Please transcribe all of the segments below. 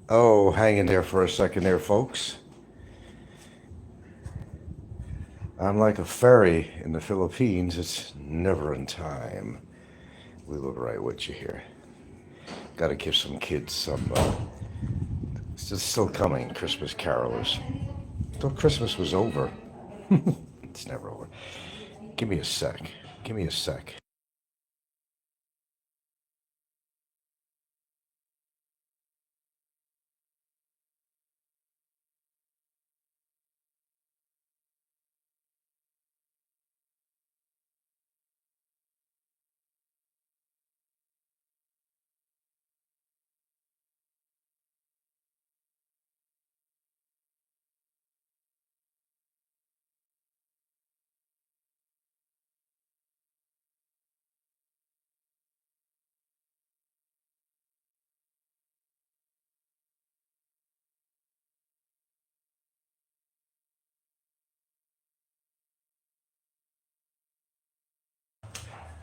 Oh, hang in there for a second there, folks. I'm like a ferry in the Philippines. It's never in time. We look right with you here. Got to give some kids some. It's still coming, Christmas carolers. Thought Christmas was over. It's never over. Give me a sec. Give me a sec.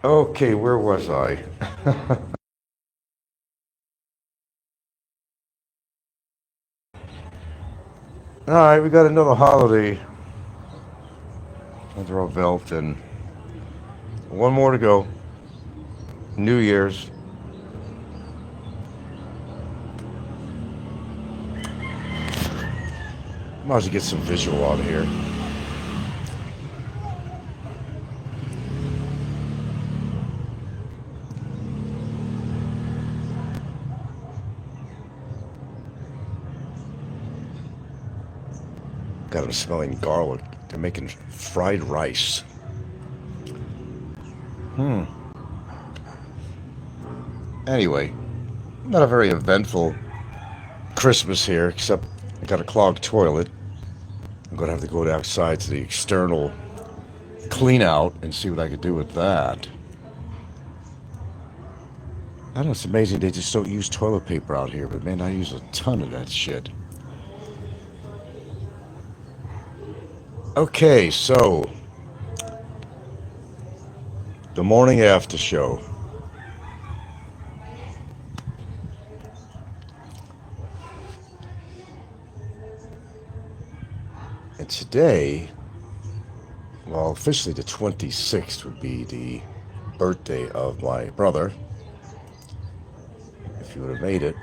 Okay, where was I? All right, we got another holiday under our belt, and one more to go. New Year's. Might as well get some visual out here. Got them smelling garlic. They're making fried rice. Hmm. Anyway, not a very eventful Christmas here, except I got a clogged toilet. I'm gonna have to go outside to the external clean out and see what I could do with that. I know it's amazing they just don't use toilet paper out here, but man, I use a ton of that shit. Okay, so the morning after show. And today, well, officially the 26th would be the birthday of my brother. If he would have made it,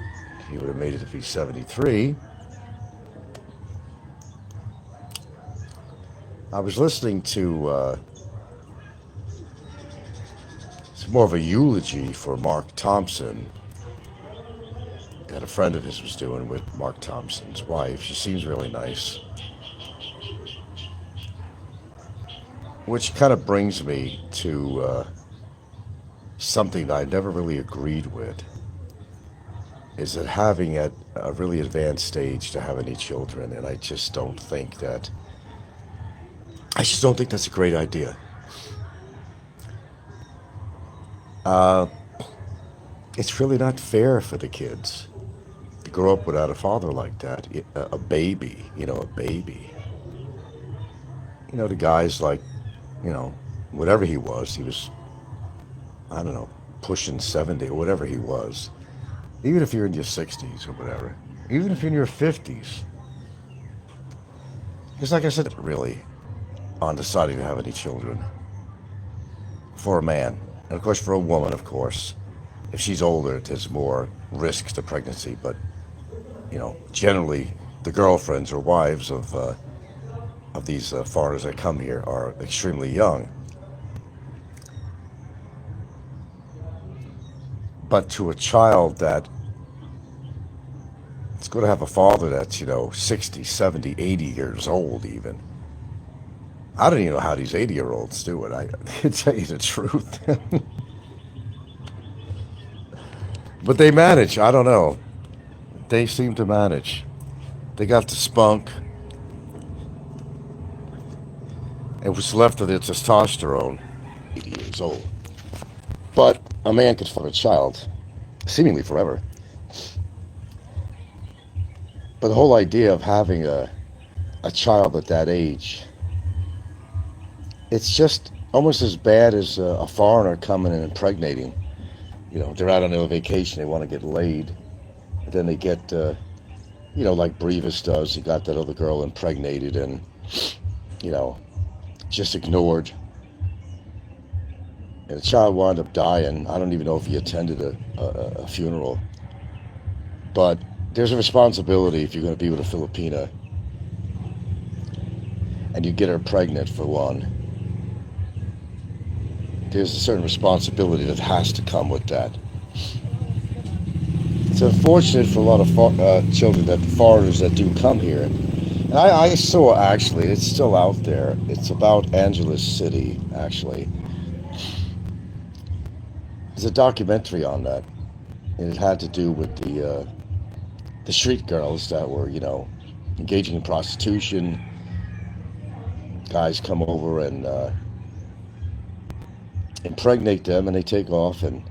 he would have made it if he's 73. I was listening to, it's more of a eulogy for Mark Thompson that a friend of his was doing with Mark Thompson's wife. She seems really nice. Which kind of brings me to something that I never really agreed with is that having at a really advanced stage to have any children, and I just don't think that's a great idea. Uh, it's really not fair for the kids to grow up without a father like that. A baby, a baby. The guy's like, you know, whatever he was, I don't know, pushing 70 or whatever he was. Even if you're in your 60s or whatever, even if you're in your 50s. Because, like I said, really on deciding to have any children for a man. And of course, for a woman, of course, if she's older, there's more risk to pregnancy. But, generally, the girlfriends or wives of these foreigners that come here are extremely young. But to a child that it's going to have a father that's, 60, 70, 80 years old, even. I don't even know how these 80-year-olds do it. I can tell you the truth. But they manage. I don't know. They seem to manage. They got the spunk, and what's left of their testosterone. 80 years old. But a man could fuck a child, seemingly forever. But the whole idea of having a child at that age, it's just almost as bad as a foreigner coming and impregnating. They're out on a vacation, they want to get laid, and then they get like Brevis does. He got that other girl impregnated and, you know, just ignored. And the child wound up dying. I don't even know if he attended a funeral. But there's a responsibility if you're going to be with a Filipina and you get her pregnant, for one. There's a certain responsibility that has to come with that. It's unfortunate for a lot of children, that foreigners that do come here. And I saw, actually, it's still out there. It's about Angeles City, actually. There's a documentary on that. And it had to do with the street girls that were, engaging in prostitution. Guys come over and impregnate them, and they take off, and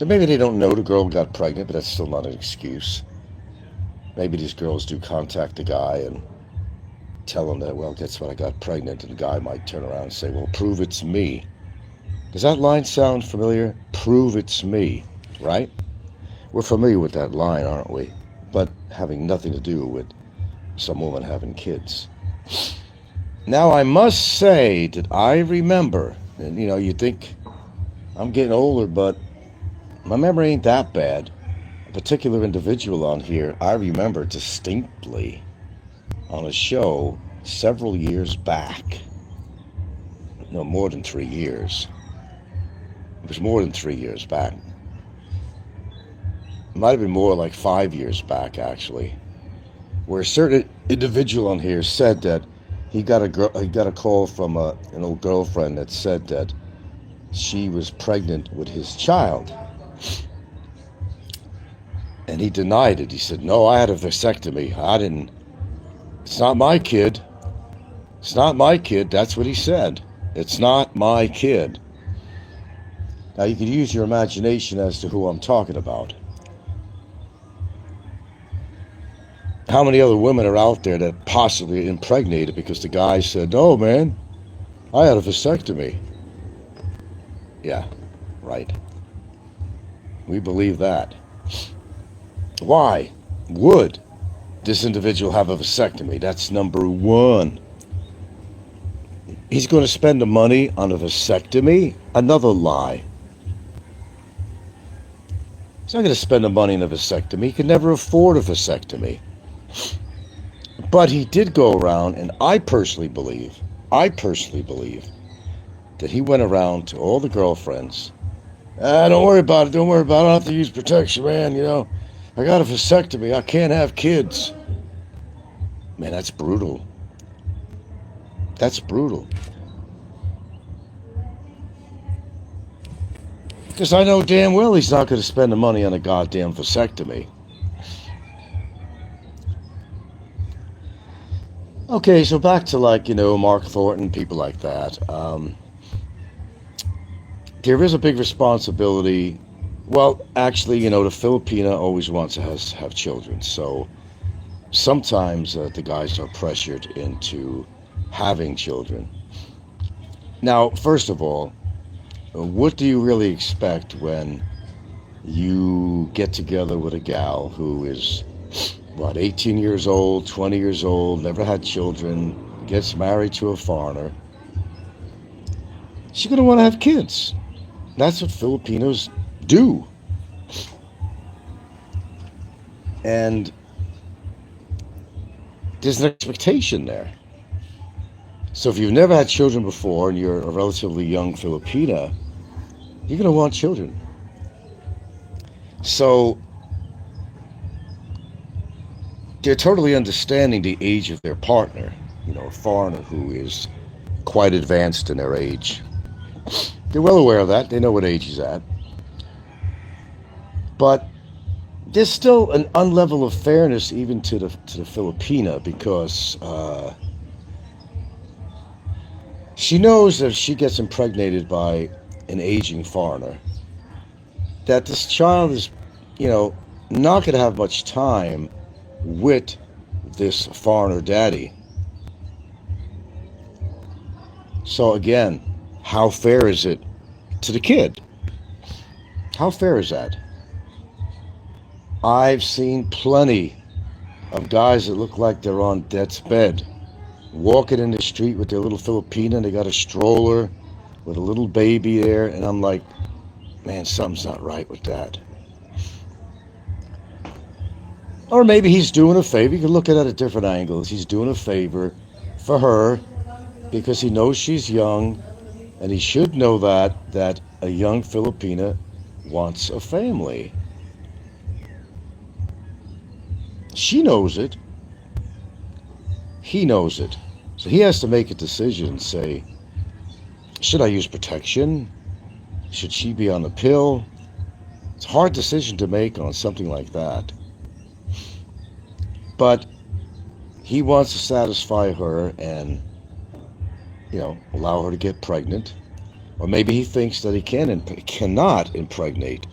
maybe they don't know the girl got pregnant, but that's still not an excuse. Maybe these girls do contact the guy and tell him that, well, guess what, I got pregnant, and the guy might turn around and say, well, prove it's me. Does that line sound familiar? Prove it's me, right? We're familiar with that line, aren't we? But having nothing to do with some woman having kids. Now, I must say that I remember, and you think I'm getting older, but my memory ain't that bad. A particular individual on here, I remember distinctly on a show several years back. No, more than 3 years. It was more than 3 years back. It might have been more like 5 years back, actually, where a certain individual on here said that he got a call from an old girlfriend that said that she was pregnant with his child. And he denied it. He said, no, I had a vasectomy. I didn't. It's not my kid. It's not my kid. That's what he said. It's not my kid. Now, you could use your imagination as to who I'm talking about. How many other women are out there that possibly impregnated because the guy said, no, man, I had a vasectomy. Yeah, right. We believe that. Why would this individual have a vasectomy? That's number one. He's going to spend the money on a vasectomy? Another lie. He's not going to spend the money on a vasectomy. He can never afford a vasectomy. But he did go around, and I personally believe that he went around to all the girlfriends. Don't worry about it. Don't worry about it. I don't have to use protection, man. I got a vasectomy. I can't have kids. Man, that's brutal. That's brutal. Because I know damn well he's not going to spend the money on a goddamn vasectomy. Okay, so back to Mark Thornton, people like that. There is a big responsibility. Well, actually, the Filipina always wants to have children. So sometimes the guys are pressured into having children. Now, first of all, what do you really expect when you get together with a gal who is, 18 years old, 20 years old, never had children, gets married to a foreigner? She's going to want to have kids. That's what Filipinos do. And there's an expectation there. So if you've never had children before and you're a relatively young Filipina, you're going to want children. So they're totally understanding the age of their partner, a foreigner who is quite advanced in their age. They're well aware of that. They know what age he's at. But there's still an unlevel of fairness even to the Filipina, because she knows that if she gets impregnated by an aging foreigner, that this child is, not going to have much time with this foreigner daddy. So again, how fair is it to the kid? How fair is that? I've seen plenty of guys that look like they're on death's bed, walking in the street with their little Filipina, and they got a stroller with a little baby there, and I'm like, man, something's not right with that. Or maybe he's doing a favor. You can look at it at different angles. He's doing a favor for her because he knows she's young, and he should know that a young Filipina wants a family. She knows it. He knows it. So he has to make a decision, say, should I use protection? Should she be on the pill? It's a hard decision to make on something like that. But he wants to satisfy her and, allow her to get pregnant. Or maybe he thinks that he cannot impregnate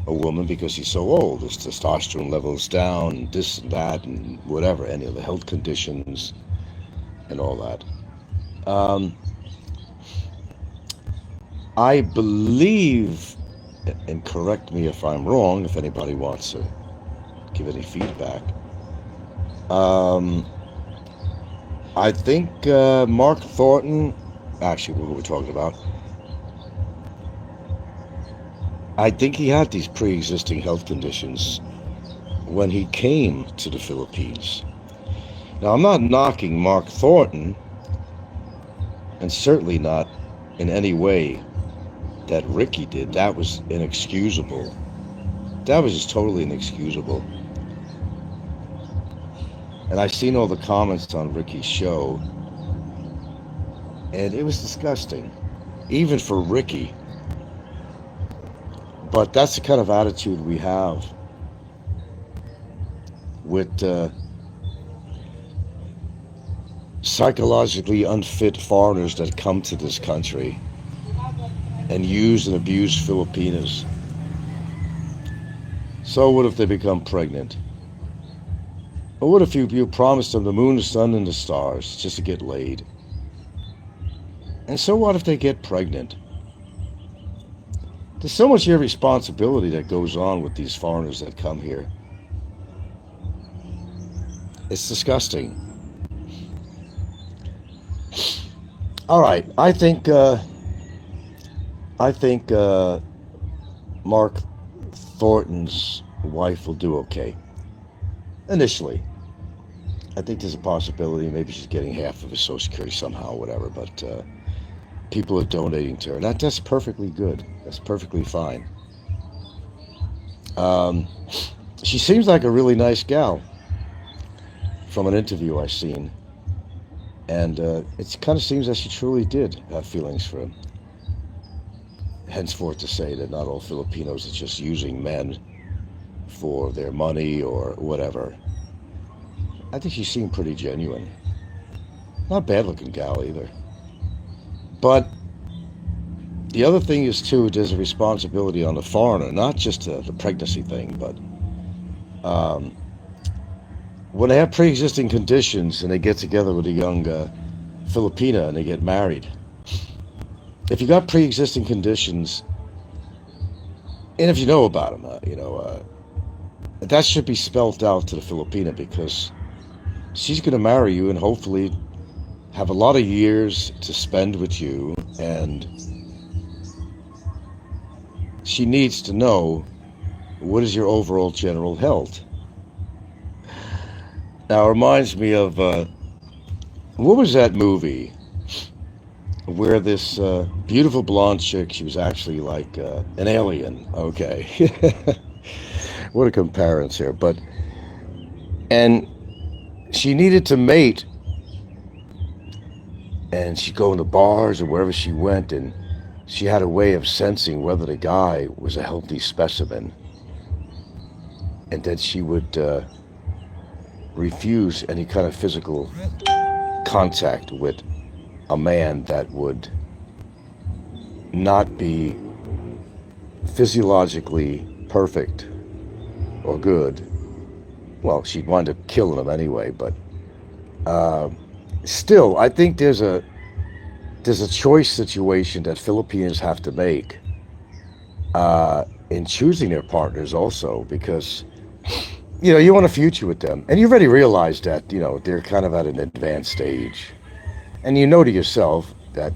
a woman because he's so old. His testosterone levels down, and this and that, and whatever, any of the health conditions and all that. I believe, and correct me if I'm wrong, if anybody wants to give any feedback, I think Mark Thornton, actually what we're talking about, I think he had these pre-existing health conditions when he came to the Philippines. Now, I'm not knocking Mark Thornton, and certainly not in any way that Ricky did. That was inexcusable. That was just totally inexcusable. And I've seen all the comments on Ricky's show, and it was disgusting, even for Ricky. But that's the kind of attitude we have with psychologically unfit foreigners that come to this country and use and abuse Filipinas. So what if they become pregnant? Or what if you promised them the moon, the sun, and the stars just to get laid? And so what if they get pregnant? There's so much irresponsibility that goes on with these foreigners that come here. It's disgusting. All right, I think Mark Thornton's wife will do okay. Initially, I think there's a possibility maybe she's getting half of his Social Security somehow, whatever. But people are donating to her, and that's perfectly good. That's perfectly fine. She seems like a really nice gal from an interview I've seen. And it kind of seems that she truly did have feelings for him. Henceforth to say that not all Filipinos are just using men for their money or whatever. I think she seemed pretty genuine. Not a bad looking gal either. But the other thing is too, there's a responsibility on the foreigner, not just the pregnancy thing, but when they have pre-existing conditions and they get together with a young Filipina and they get married, if you got pre-existing conditions, and if you know about them, that should be spelled out to the Filipina, because she's going to marry you and hopefully have a lot of years to spend with you, and she needs to know what is your overall general health. Now, it reminds me of, what was that movie where this beautiful blonde chick, she was actually like an alien, okay. What a comparison here. And she needed to mate, and she'd go in the bars or wherever she went, and she had a way of sensing whether the guy was a healthy specimen. And then she would refuse any kind of physical contact with a man that would not be physiologically perfect or good. Well, she'd wind up killing him anyway, but still, I think there's a choice situation that Filipinos have to make in choosing their partners also, because You want a future with them, and you already realize that they're kind of at an advanced stage, and you know to yourself that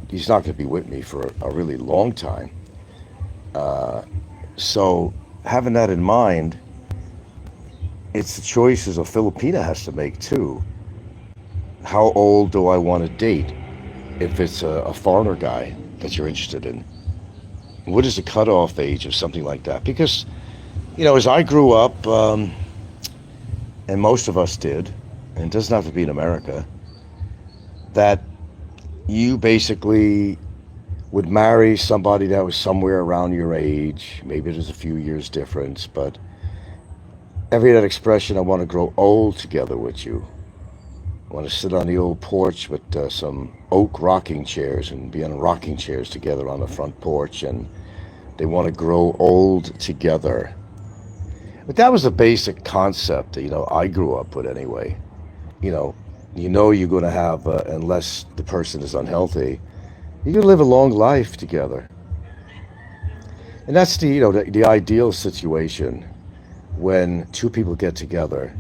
he's not going to be with me for a really long time. So having that in mind, it's the choices a Filipina has to make too. How old do I want to date? If it's a foreigner guy that you're interested in, what is the cutoff age of something like that? Because as I grew up, and most of us did, and it doesn't have to be in America, that you basically would marry somebody that was somewhere around your age. Maybe there's a few years difference, but every that expression, I want to grow old together with you. I want to sit on the old porch with some oak rocking chairs and be on rocking chairs together on the front porch, and they want to grow old together. But that was a basic concept that I grew up with anyway. You know, you're going to have, unless the person is unhealthy, you're going to live a long life together. And that's the ideal situation when two people get together.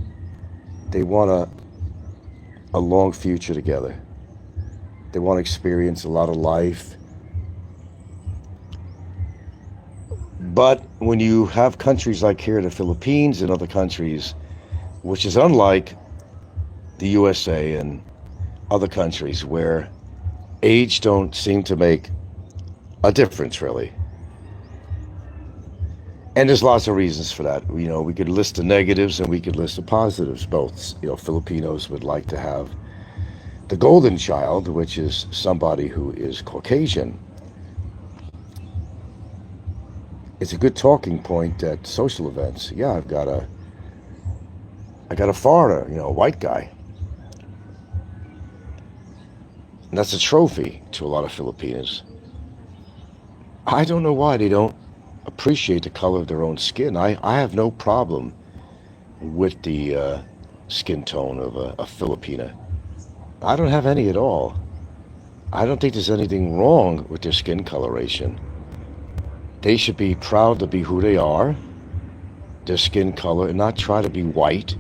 They want a long future together. They want to experience a lot of life. But when you have countries like here in the Philippines and other countries, which is unlike the USA and other countries where age don't seem to make a difference really. And there's lots of reasons for that. We could list the negatives and we could list the positives. Both, Filipinos would like to have the golden child, which is somebody who is Caucasian. It's a good talking point at social events. Yeah, I got a foreigner, a white guy. And that's a trophy to a lot of Filipinos. I don't know why they don't appreciate the color of their own skin. I have no problem with the skin tone of a Filipina. I don't have any at all. I don't think there's anything wrong with their skin coloration. They should be proud to be who they are, their skin color, and not try to be white.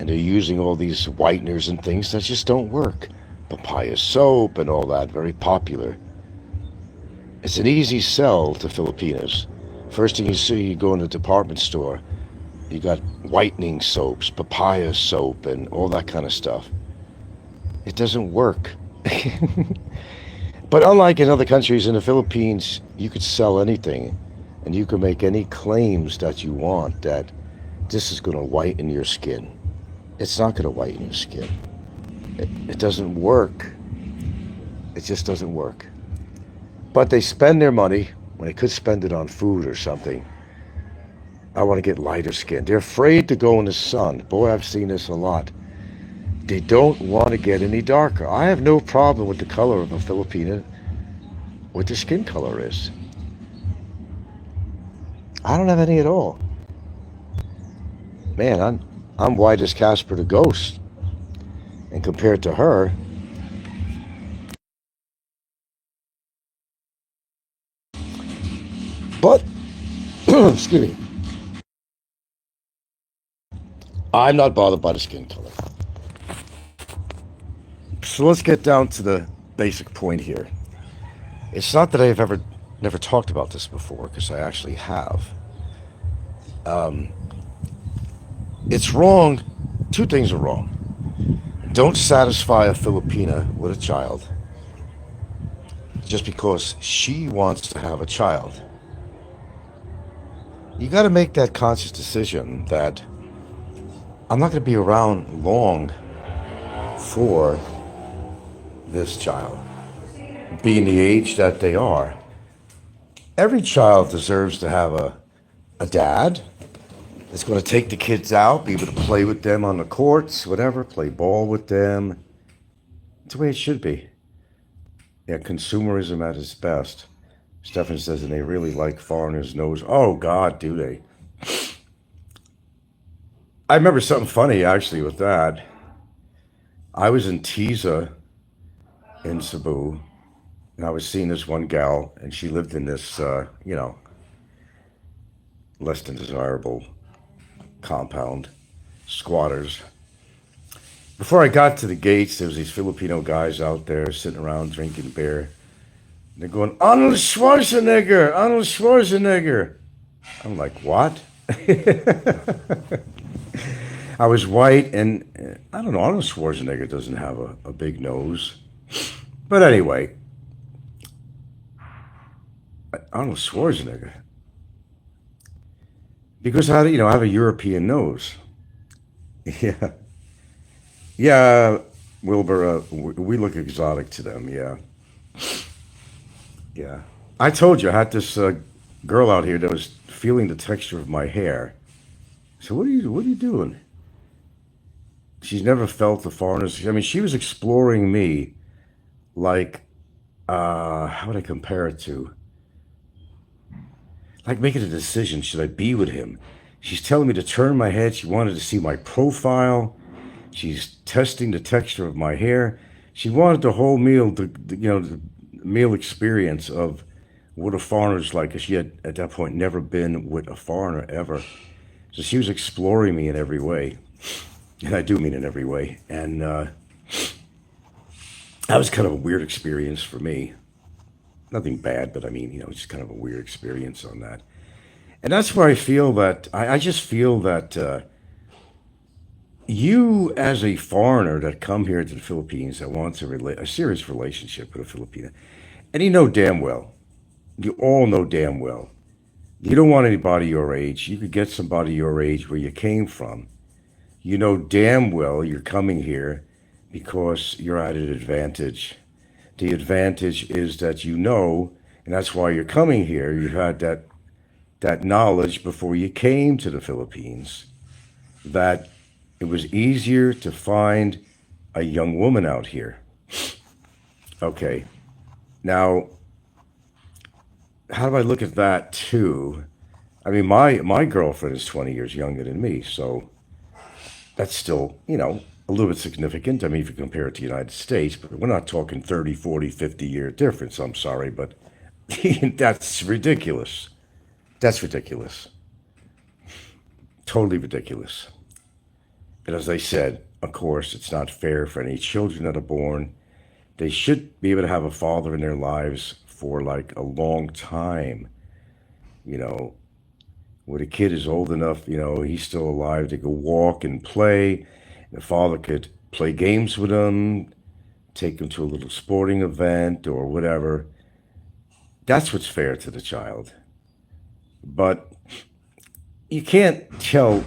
And they're using all these whiteners and things that just don't work. Papaya soap and all that, very popular. It's an easy sell to Filipinos. First thing you see, you go in a department store, you got whitening soaps, papaya soap, and all that kind of stuff. It doesn't work. But unlike in other countries, in the Philippines, you could sell anything, and you can make any claims that you want that this is going to whiten your skin. It's not going to whiten your skin. It doesn't work. It just doesn't work. But they spend their money when they could spend it on food or something. I want to get lighter skin. They're afraid to go in the sun. Boy, I've seen this a lot. They don't want to get any darker. I have no problem with the color of a Filipina, what their skin color is. I don't have any at all. Man, I'm white as Casper the Ghost. And compared to her, but, excuse me, I'm not bothered by the skin color. So let's get down to the basic point here. It's not that I've never talked about this before, because I actually have. It's wrong. Two things are wrong. Don't satisfy a Filipina with a child just because she wants to have a child. You got to make that conscious decision that I'm not going to be around long for this child, being the age that they are. Every child deserves to have a dad that's going to take the kids out, be able to play with them on the courts, whatever, play ball with them. It's the way it should be. Yeah, consumerism at its best. Stefan says, and they really like foreigners' nose. Oh, God, do they? I remember something funny, actually, with that. I was in Tiza in Cebu, and I was seeing this one gal, and she lived in this, less than desirable compound, squatters. Before I got to the gates, there was these Filipino guys out there sitting around drinking beer. They're going, Arnold Schwarzenegger, Arnold Schwarzenegger. I'm like, what? I was white, and I don't know, Arnold Schwarzenegger doesn't have a big nose. But anyway, Arnold Schwarzenegger. Because I have a European nose. Yeah. Yeah, Wilbur, we look exotic to them, yeah. Yeah. I told you I had this girl out here that was feeling the texture of my hair. So what are you doing? She's never felt the foreigners. I mean, she was exploring me like how would I compare it to? Like making a decision, should I be with him? She's telling me to turn my head. She wanted to see my profile. She's testing the texture of my hair. She wanted the whole meal, the meal experience of what a foreigner's like. 'Cause she had at that point never been with a foreigner ever. So she was exploring me in every way, and I do mean in every way. And that was kind of a weird experience for me. Nothing bad, but I mean, it's kind of a weird experience on that. And that's where I feel that I just feel that you, as a foreigner that come here to the Philippines that wants a serious relationship with a Filipina, and you all know damn well, you don't want anybody your age. You could get somebody your age where you came from. You know damn well you're coming here because you're at an advantage. The advantage is that and that's why you're coming here. You had that knowledge before you came to the Philippines that it was easier to find a young woman out here. Okay, now how do I look at that too? I mean, my girlfriend is 20 years younger than me, so that's still, a little bit significant. I mean, if you compare it to the United States, but we're not talking 30, 40, 50-year difference. I'm sorry, but that's ridiculous. That's ridiculous. Totally ridiculous. And as I said, of course, it's not fair for any children that are born. They should be able to have a father in their lives for like a long time, you know, when a kid is old enough, he's still alive to go walk and play. The father could play games with him, take him to a little sporting event or whatever. That's what's fair to the child. But you can't tell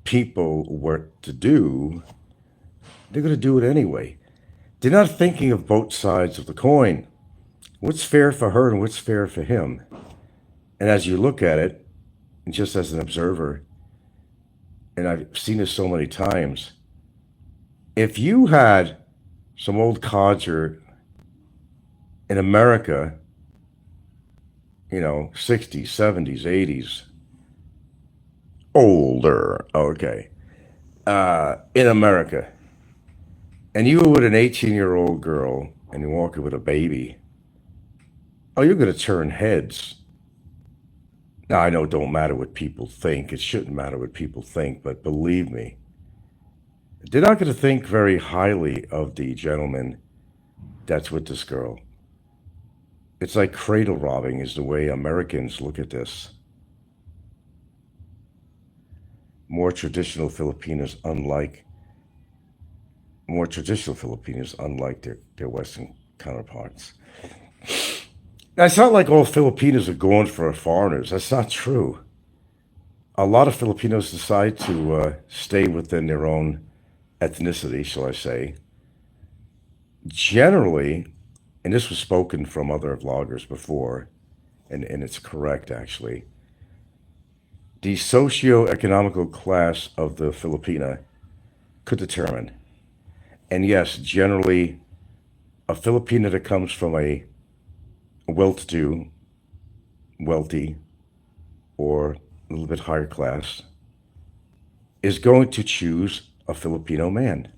people what to do. They're going to do it anyway. They're not thinking of both sides of the coin. What's fair for her and what's fair for him? And as you look at it, just as an observer, and I've seen this so many times, if you had some old codger in America, 60s, 70s, 80s, older, okay, in America, and you were with an 18-year-old girl and you're walking with a baby, oh, you're going to turn heads. Now, I know it don't matter what people think. It shouldn't matter what people think, but believe me, they're not going to think very highly of the gentleman that's with this girl. It's like cradle robbing is the way Americans look at this. More traditional Filipinos, unlike their Western counterparts. Now, it's not like all Filipinos are going for foreigners. That's not true. A lot of Filipinos decide to stay within their own ethnicity, shall I say. Generally, and this was spoken from other vloggers before, and it's correct actually, the socio-economical class of the Filipina could determine. And yes, generally, a Filipina that comes from a well-to-do, wealthy, or a little bit higher class is going to choose a Filipino man.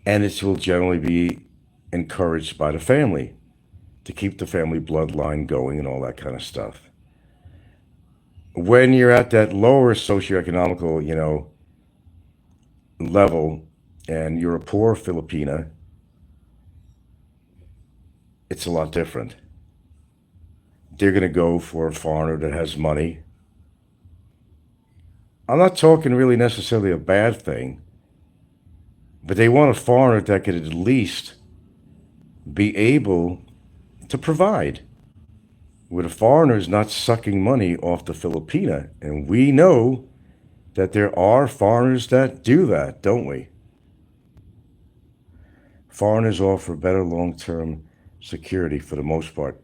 And it will generally be encouraged by the family to keep the family bloodline going and all that kind of stuff. when you're at that lower socioeconomical, level, and you're a poor Filipina, it's a lot different. They're going to go for a foreigner that has money. I'm not talking really necessarily a bad thing, but they want a foreigner that could at least be able to provide. Where the foreigner is not sucking money off the Filipina. And we know that there are foreigners that do that, don't we? Foreigners offer better long term security for the most part.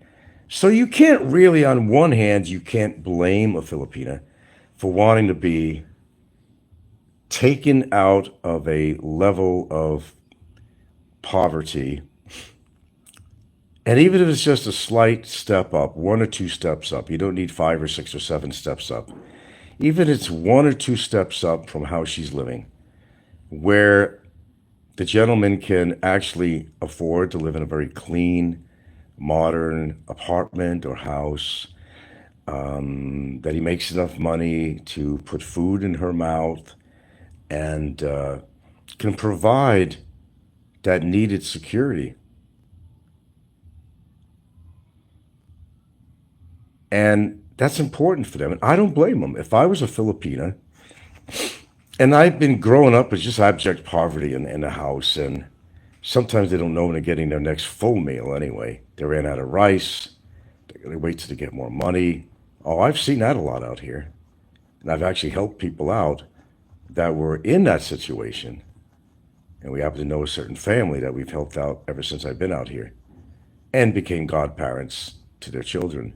So you can't really, on one hand, you can't blame a Filipina for wanting to be taken out of a level of poverty. And even if it's just a slight step up, one or two steps up, you don't need 5 or 6 or 7 steps up. Even if it's 1 or 2 steps up from how she's living, where the gentleman can actually afford to live in a very clean, modern apartment or house, that he makes enough money to put food in her mouth and can provide that needed security. And that's important for them. And I don't blame them. If I was a Filipina, and I've been growing up with just abject poverty in the house, and sometimes they don't know when they're getting their next full meal anyway. They ran out of rice. They wait till they get more money. Oh, I've seen that a lot out here. And I've actually helped people out that were in that situation. And we happen to know a certain family that we've helped out ever since I've been out here and became godparents to their children.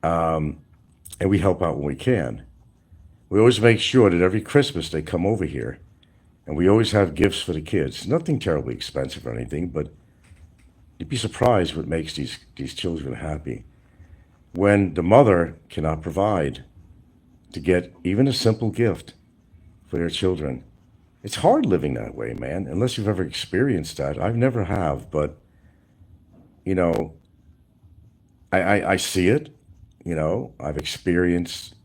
And we help out when we can. We always make sure that every Christmas they come over here, and we always have gifts for the kids. Nothing terribly expensive or anything, but you'd be surprised what makes these children happy. When the mother cannot provide to get even a simple gift for their children. It's hard living that way, man, unless you've ever experienced that. I've never have, but you know, I see it. I've experienced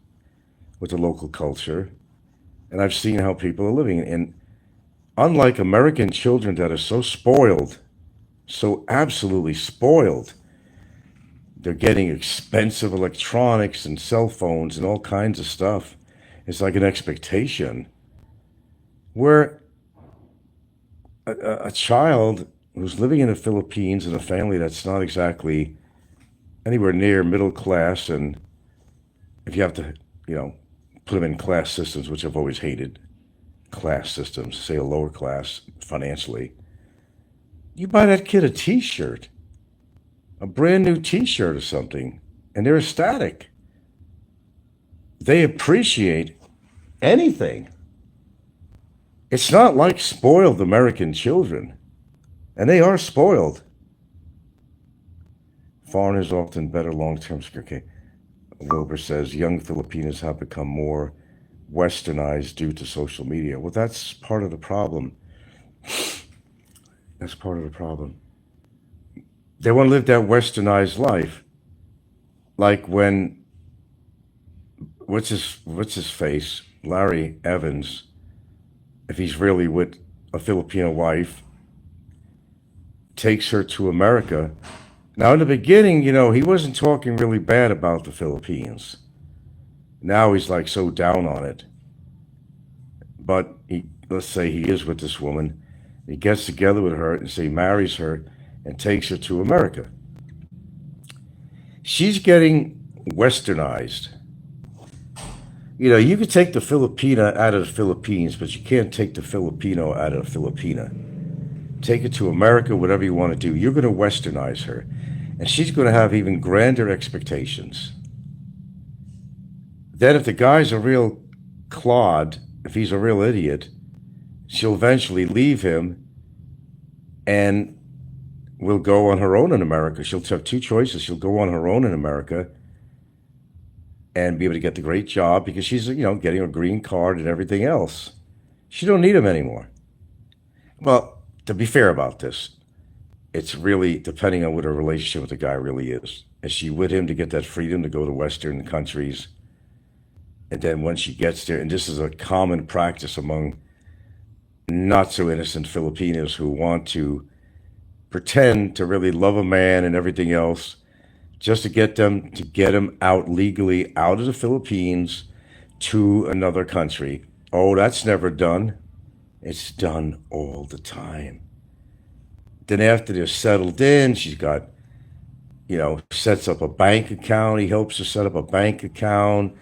with the local culture, and I've seen how people are living. And unlike American children that are so spoiled, so absolutely spoiled, they're getting expensive electronics and cell phones and all kinds of stuff. It's like an expectation. Where a child who's living in the Philippines in a family that's not exactly anywhere near middle class, and if you have to, you know, put them in class systems, which I've always hated, class systems, say a lower class financially, you buy that kid a T-shirt, a brand new T-shirt or something, and they're ecstatic. They appreciate anything. It's not like spoiled American children, and they are spoiled. Foreigners often better long-term security. Wilbur says young Filipinos have become more westernized due to social media. Well, that's part of the problem. That's part of the problem. They want to live that westernized life. Like when what's his face? Larry Evans, if he's really with a Filipino wife, takes her to America. Now, in the beginning, he wasn't talking really bad about the Philippines. Now he's like so down on it. But let's say he is with this woman. He gets together with her and say marries her and takes her to America. She's getting westernized. You could take the Filipina out of the Philippines, but you can't take the Filipino out of the Filipina. Take it to America, whatever you want to do. You're going to westernize her. And she's going to have even grander expectations. Then if the guy's a real clod, if he's a real idiot, she'll eventually leave him and will go on her own in America. She'll have two choices. She'll go on her own in America and be able to get the great job because she's, getting a green card and everything else. She don't need him anymore. Well, to be fair about this, it's really depending on what her relationship with the guy really is. Is she with him to get that freedom to go to Western countries? And then when she gets there, and this is a common practice among not so innocent Filipinos who want to pretend to really love a man and everything else, just to get him out legally out of the Philippines to another country. Oh, that's never done. It's done all the time. Then after they're settled in, she's got, sets up a bank account. He helps her set up a bank account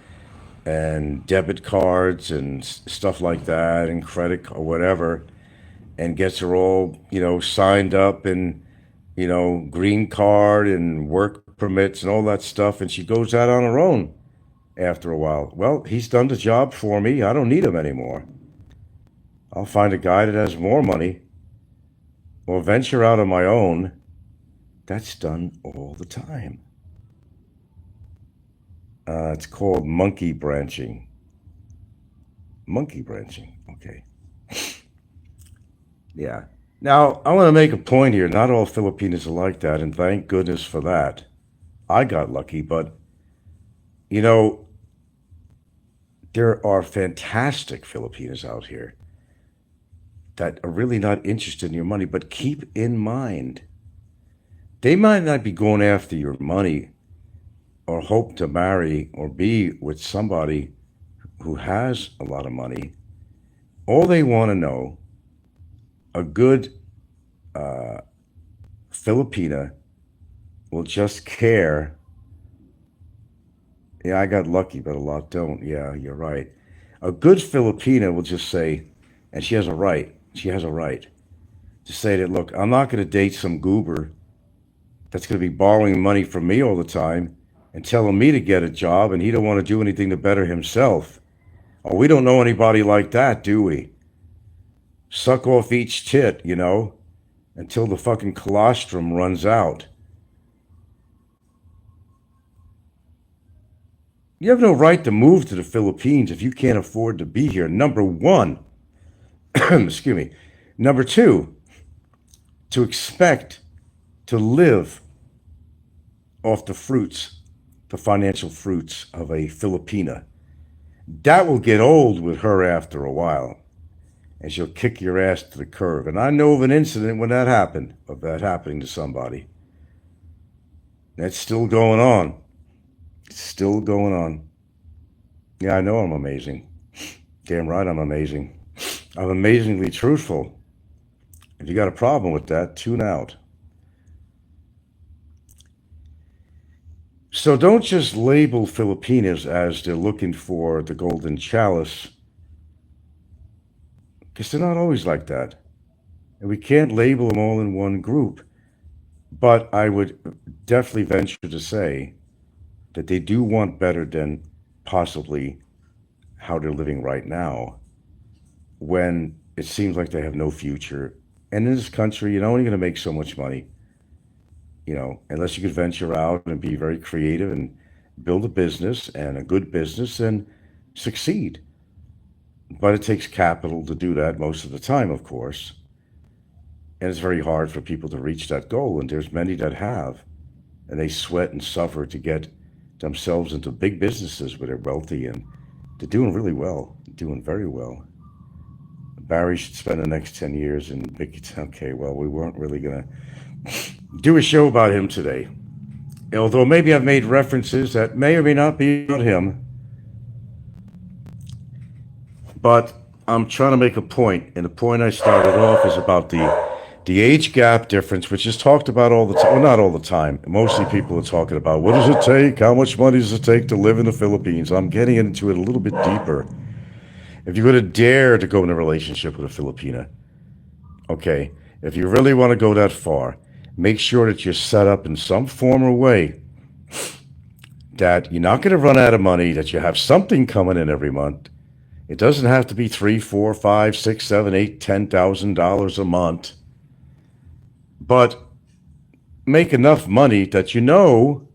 and debit cards and stuff like that and credit or whatever, and gets her all, signed up and, green card and work permits and all that stuff. And she goes out on her own after a while. Well, he's done the job for me. I don't need him anymore. I'll find a guy that has more money or venture out on my own. That's done all the time. It's called monkey branching. Monkey branching. Okay. Yeah. Now, I want to make a point here. Not all Filipinos are like that, and thank goodness for that. I got lucky, but, you know, there are fantastic Filipinos out here that are really not interested in your money, but keep in mind, they might not be going after your money or hope to marry or be with somebody who has a lot of money. All they want to know, a good Filipina will just care. Yeah, I got lucky, but a lot don't. Yeah, you're right. A good Filipina will just say, and she has a right to say that, look, I'm not going to date some goober that's going to be borrowing money from me all the time and telling me to get a job, and he don't want to do anything to better himself. Oh, we don't know anybody like that, do we? Suck off each tit, until the fucking colostrum runs out. You have no right to move to the Philippines if you can't afford to be here, number one. Excuse me. Number two, to expect to live off the fruits, the financial fruits of a Filipina. That will get old with her after a while, and she'll kick your ass to the curb. And I know of an incident when that happened, of that happening to somebody. That's still going on. It's still going on. Yeah, I know I'm amazing. Damn right I'm amazing. I'm amazingly truthful. If you got a problem with that, tune out. So don't just label Filipinos as they're looking for the golden chalice, because they're not always like that. And we can't label them all in one group. But I would definitely venture to say that they do want better than possibly how they're living right now, when it seems like they have no future. And in this country, you're only going to make so much money, unless you could venture out and be very creative and build a business and a good business and succeed. But it takes capital to do that most of the time, of course. And it's very hard for people to reach that goal. And there's many that have. And they sweat and suffer to get themselves into big businesses where they're wealthy and they're doing really well, doing very well. Barry should spend the next 10 years in big. Okay, well, we weren't really going to do a show about him today. Although maybe I've made references that may or may not be about him. But I'm trying to make a point, and the point I started off is about the age gap difference, which is talked about all the time. Well, not all the time. Mostly people are talking about, what does it take? How much money does it take to live in the Philippines? I'm getting into it a little bit deeper. If you're going to dare to go in a relationship with a Filipina, okay, if you really want to go that far, make sure that you're set up in some form or way that you're not going to run out of money, that you have something coming in every month. It doesn't have to be $3, $4, $5, $6, $7, $8, $10,000 a month, but make enough money that you're going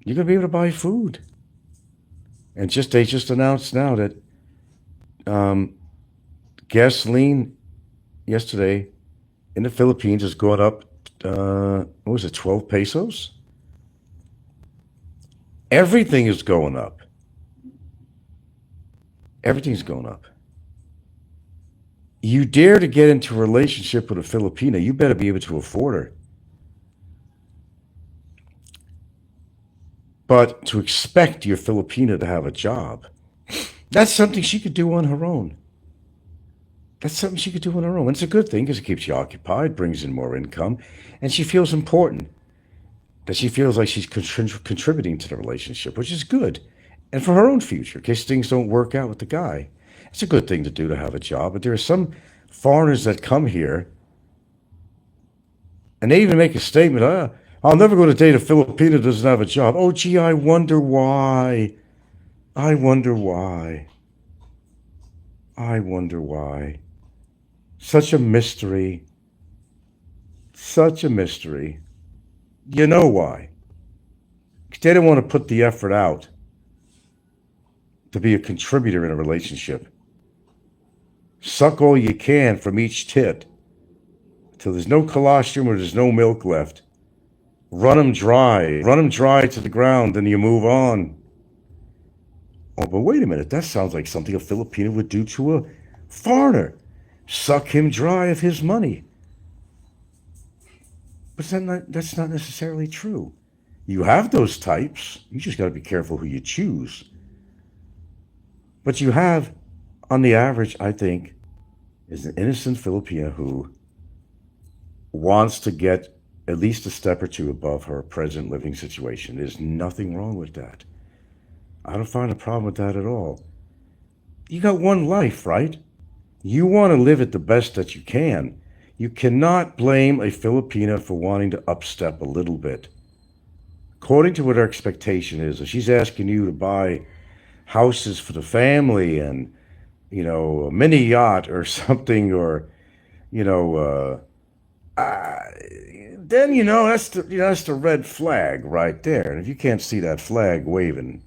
to be able to buy food. And they just announced now that gasoline yesterday in the Philippines has gone up. What was it, 12 pesos? Everything is going up. Everything's going up. You dare to get into a relationship with a Filipina, you better be able to afford her. But to expect your Filipina to have a job, that's something she could do on her own. That's something she could do on her own. And it's a good thing because it keeps you occupied, brings in more income, and she feels important. That she feels like she's contributing to the relationship, which is good. And for her own future, in case things don't work out with the guy. It's a good thing to do to have a job. But there are some foreigners that come here and they even make a statement, I'll never go to date a Filipino that doesn't have a job. Oh, gee, I wonder why. I wonder why. I wonder why. Such a mystery. Such a mystery. You know why. They don't want to put the effort out to be a contributor in a relationship. Suck all you can from each tit till there's no colostrum or there's no milk left. Run them dry. Run them dry to the ground, and you move on. Oh, but wait a minute. That sounds like something a Filipino would do to a foreigner. Suck him dry of his money. But that's not necessarily true. You have those types. You just got to be careful who you choose. But you have, on the average, I think, is an innocent Filipina who wants to get at least a step or two above her present living situation. There's nothing wrong with that. I don't find a problem with that at all. You got one life, right? You want to live it the best that you can. You cannot blame a Filipina for wanting to upstep a little bit. According to what her expectation is, if she's asking you to buy houses for the family and, a mini yacht or something, or, then, that's the red flag right there. And if you can't see that flag waving,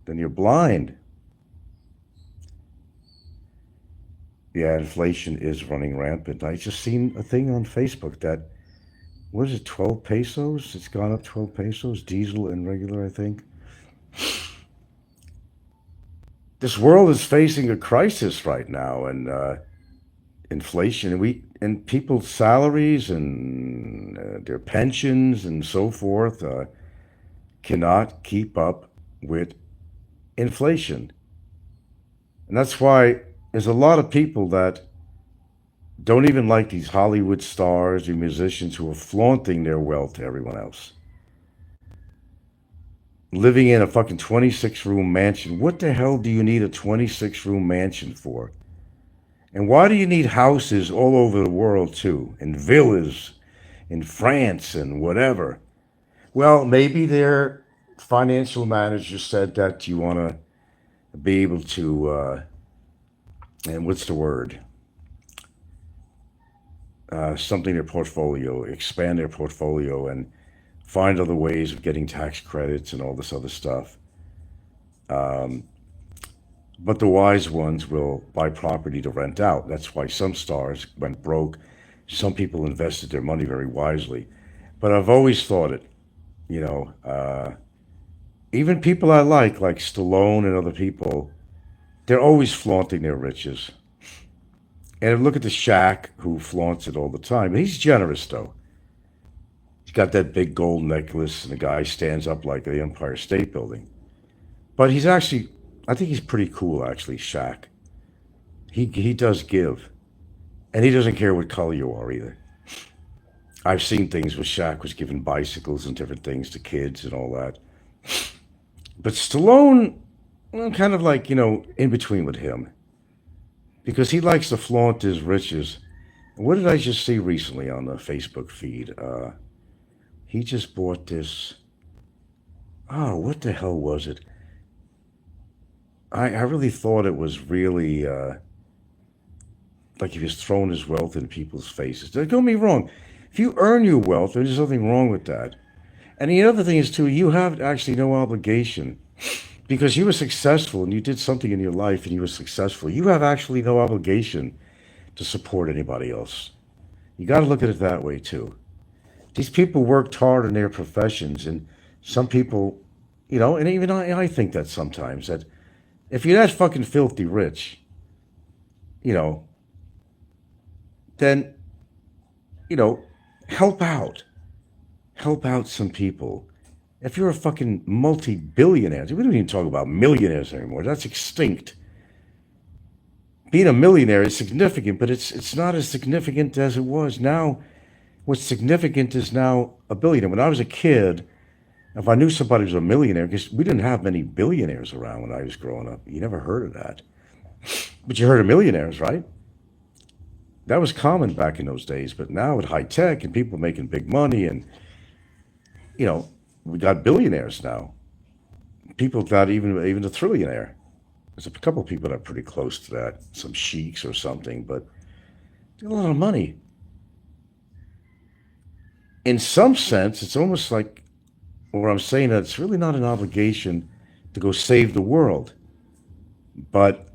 then you're blind. Yeah, inflation is running rampant. I just seen a thing on Facebook that, what is it, 12 pesos? It's gone up 12 pesos, diesel and regular, I think. This world is facing a crisis right now, and inflation, and people's salaries and their pensions and so forth cannot keep up with inflation. And that's why there's a lot of people that don't even like these Hollywood stars or musicians who are flaunting their wealth to everyone else. Living in a fucking 26-room mansion. What the hell do you need a 26-room mansion for? And why do you need houses all over the world too? And villas in France and whatever? Well, maybe their financial manager said that you want to be able to, and what's the word? Something their portfolio, expand their portfolio and find other ways of getting tax credits and all this other stuff. But the wise ones will buy property to rent out. That's why some stars went broke. Some people invested their money very wisely. But I've always thought it, even people I like Stallone and other people, they're always flaunting their riches. And look at the Shaq, who flaunts it all the time. But he's generous, though. He's got that big gold necklace, and the guy stands up like the Empire State Building. But he's actually, I think he's pretty cool, actually, Shaq. He does give. And he doesn't care what color you are, either. I've seen things where Shaq was giving bicycles and different things to kids and all that. But Stallone, I'm kind of like, in between with him. Because he likes to flaunt his riches. What did I just see recently on the Facebook feed? He just bought this. Oh, what the hell was it? I really thought it was really like he was throwing his wealth in people's faces. Don't get me wrong. If you earn your wealth, there's nothing wrong with that. And the other thing is, too, you have actually no obligation. Because you were successful and you did something in your life and you were successful, you have actually no obligation to support anybody else. You got to look at it that way too. These people worked hard in their professions, and some people, And even I think that sometimes that if you're that fucking filthy rich, you know, then, you know, help out. Help out some people. If you're a fucking multi-billionaire, we don't even talk about millionaires anymore. That's extinct. Being a millionaire is significant, but it's not as significant as it was. Now, what's significant is now a billionaire. When I was a kid, if I knew somebody was a millionaire, because we didn't have many billionaires around when I was growing up, you never heard of that. But you heard of millionaires, right? That was common back in those days. But now with high tech and people making big money, and we got billionaires now. People got even a trillionaire. There's a couple of people that are pretty close to that, some sheiks or something, but a lot of money. In some sense, it's almost like where I'm saying that it's really not an obligation to go save the world. But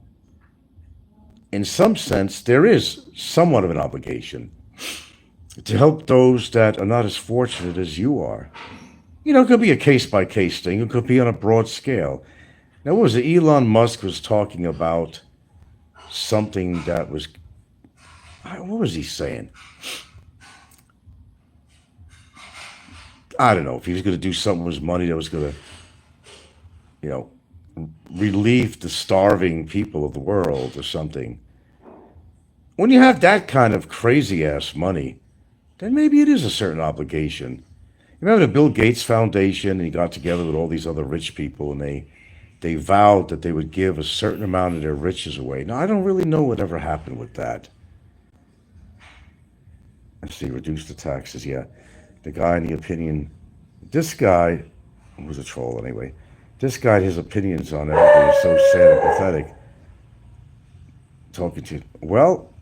in some sense, there is somewhat of an obligation to help those that are not as fortunate as you are. It could be a case by case thing. It could be on a broad scale. Now, what was it? Elon Musk was talking about something that was, what was he saying? I don't know if he was going to do something with his money that was going to, relieve the starving people of the world or something. When you have that kind of crazy ass money, then maybe it is a certain obligation. You remember the Bill Gates Foundation, and he got together with all these other rich people, and they vowed that they would give a certain amount of their riches away. Now, I don't really know whatever happened with that. Let's see, reduce the taxes. Yeah, the guy in the opinion, this guy was a troll anyway. This guy, his opinions on everything is so sad and pathetic. Talking to you. Well,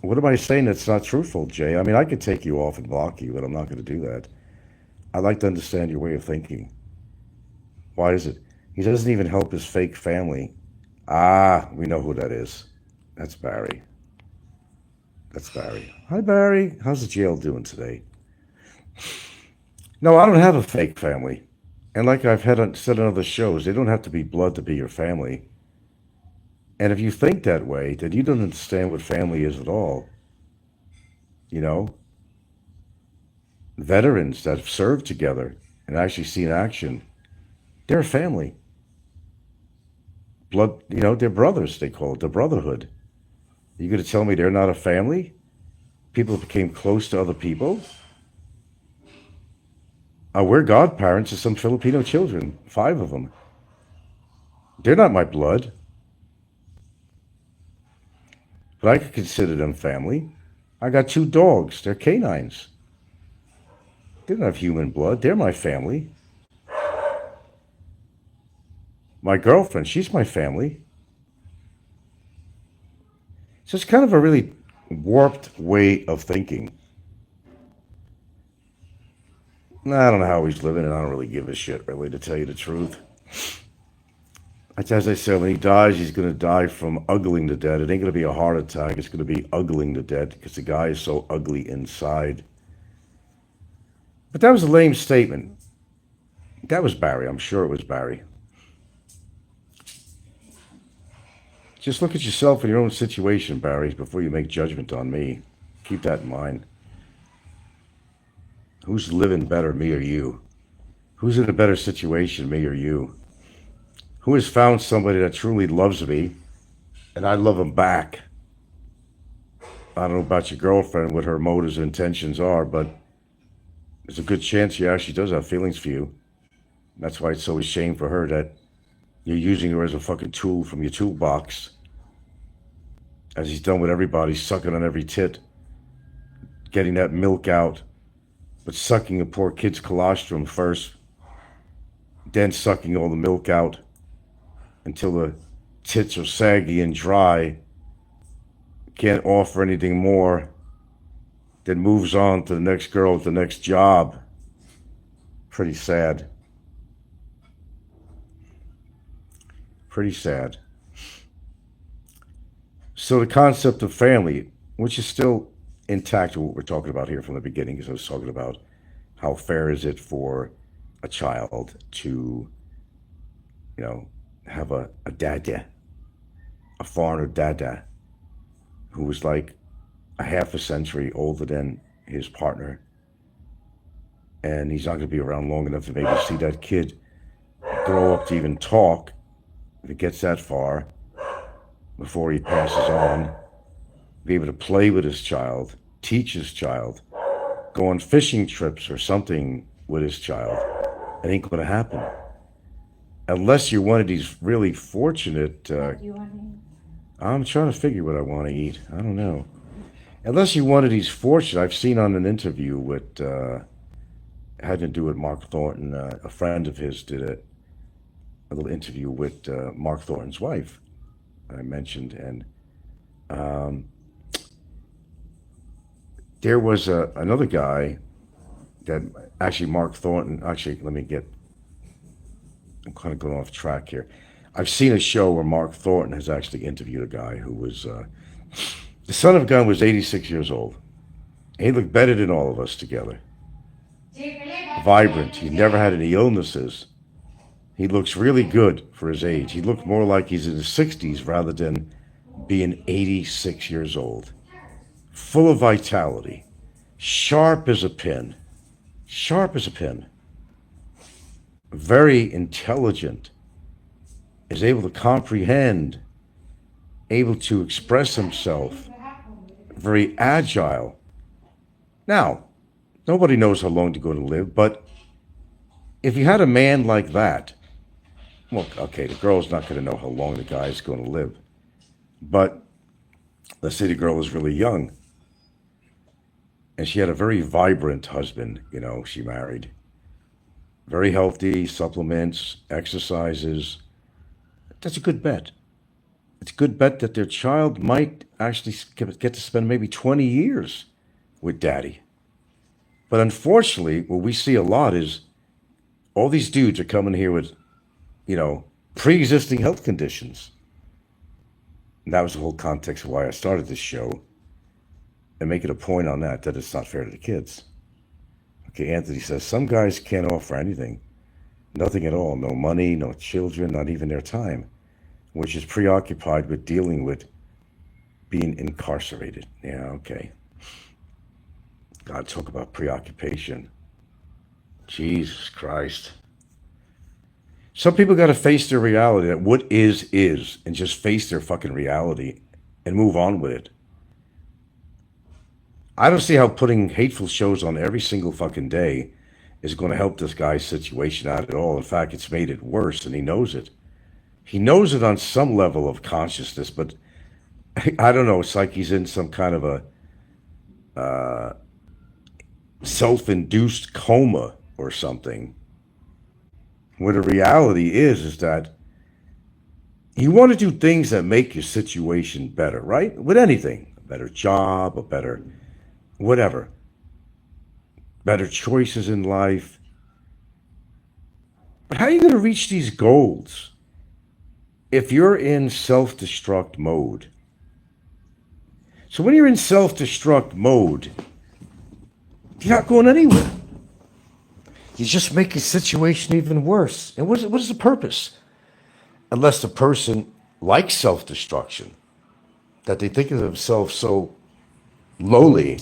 what am I saying that's not truthful, Jay? I mean, I could take you off and block you, but I'm not going to do that. I'd like to understand your way of thinking. Why is it? He doesn't even help his fake family. Ah, we know who that is. That's Barry. That's Barry. Hi, Barry. How's the jail doing today? No, I don't have a fake family. And like I've said on other shows, they don't have to be blood to be your family. And if you think that way, then you don't understand what family is at all. Veterans that have served together and actually seen action, they're a family. Blood, they're brothers, they call it, the brotherhood. You going to tell me they're not a family? People became close to other people? We're godparents of some Filipino children, 5 of them. They're not my blood. But I could consider them family. I got 2 dogs, they're canines. They don't have human blood. They're my family. My girlfriend, she's my family. So it's kind of a really warped way of thinking. I don't know how he's living, and I don't really give a shit, really, to tell you the truth. As I said, when he dies, he's going to die from ugling to death. It ain't going to be a heart attack. It's going to be ugling to death because the guy is so ugly inside. But that was a lame statement. That was Barry. I'm sure it was Barry. Just look at yourself and your own situation, Barry, before you make judgment on me. Keep that in mind. Who's living better, me or you? Who's in a better situation, me or you? Who has found somebody that truly loves me and I love him back? I don't know about your girlfriend, what her motives and intentions are, but there's a good chance she actually does have feelings for you. That's why it's so a shame for her that you're using her as a fucking tool from your toolbox. As he's done with everybody, sucking on every tit, getting that milk out, but sucking a poor kid's colostrum first, then sucking all the milk out until the tits are saggy and dry, can't offer anything more, then moves on to the next girl with the next job. Pretty sad. Pretty sad. So the concept of family, which is still intact to what we're talking about here from the beginning, because I was talking about how fair is it for a child to you know, have a dada, a foreigner dada, who was like a half a century older than his partner, and he's not going to be around long enough to maybe see that kid grow up to even talk, if it gets that far, before he passes on, be able to play with his child, teach his child, go on fishing trips or something with his child. It ain't going to happen. Unless you're one of these really fortunate, I'm trying to figure what I want to eat. I don't know. Unless you're one of these fortunate, I've seen on an interview with, had to do with Mark Thornton. A friend of his did a little interview with Mark Thornton's wife, I mentioned, and there was another guy that actually Mark Thornton. Actually, I'm kind of going off track here. I've seen a show where Mark Thornton has actually interviewed a guy who was the son of a gun was 86 years old. He looked better than all of us together. Vibrant. He never had any illnesses. He looks really good for his age. He looked more like he's in his 60s rather than being 86 years old. Full of vitality. Sharp as a pin. Sharp as a pin. Very intelligent. Is able to comprehend. Able to express himself. Very agile. Now, nobody knows how long they're going to live, but if you had a man like that, well, okay, the girl's not going to know how long the guy's going to live. But let's say the girl is really young and she had a very vibrant husband, you know, she married. Very healthy, supplements, exercises. That's a good bet. It's a good bet that their child might actually get to spend maybe 20 years with daddy. But unfortunately, what we see a lot is all these dudes are coming here with, you know, pre-existing health conditions. And that was the whole context of why I started this show, and make it a point on that it's not fair to the kids. Okay, Anthony says, some guys can't offer anything, nothing at all, no money, no children, not even their time, which is preoccupied with dealing with being incarcerated. Yeah, okay. God, talk about preoccupation. Jesus Christ. Some people got to face their reality, that what is, and just face their fucking reality and move on with it. I don't see how putting hateful shows on every single fucking day is going to help this guy's situation out at all. In fact, it's made it worse, and he knows it. He knows it on some level of consciousness, but I don't know. It's like he's in some kind of a self-induced coma or something. Where the reality is that you want to do things that make your situation better, right? With anything. A better job, a better whatever. Better choices in life. But how are you going to reach these goals if you're in self-destruct mode? So when you're in self-destruct mode, you're not going anywhere. You just make the situation even worse. And what is the purpose? Unless the person likes self-destruction, that they think of themselves so lowly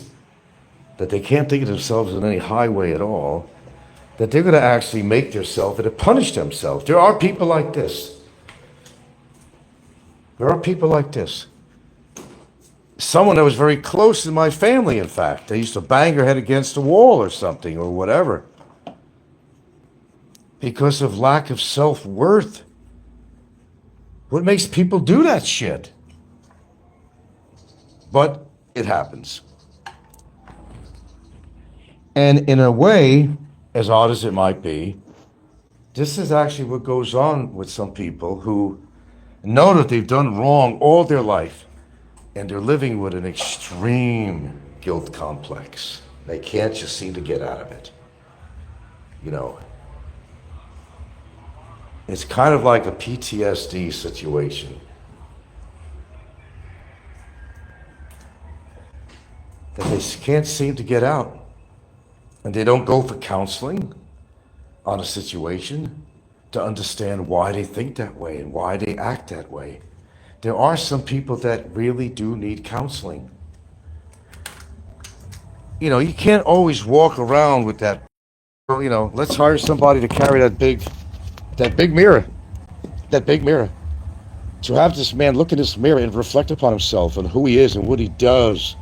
that they can't think of themselves in any high way at all, that they're going to actually make themselves and to punish themselves. There are people like this. There are people like this. Someone that was very close in my family, in fact. They used to bang her head against the wall or something or whatever, because of lack of self-worth. What makes people do that shit? But it happens. And in a way, as odd as it might be, this is actually what goes on with some people who know that they've done wrong all their life, and they're living with an extreme guilt complex. They can't just seem to get out of it. You know, it's kind of like a PTSD situation. That they can't seem to get out. And they don't go for counseling on a situation. to understand why they think that way and why they act that way. There are some people that really do need counseling. You know, you can't always walk around with that, you know, let's hire somebody to carry that big mirror, that big mirror. To have this man look in this mirror and reflect upon himself and who he is and what he does.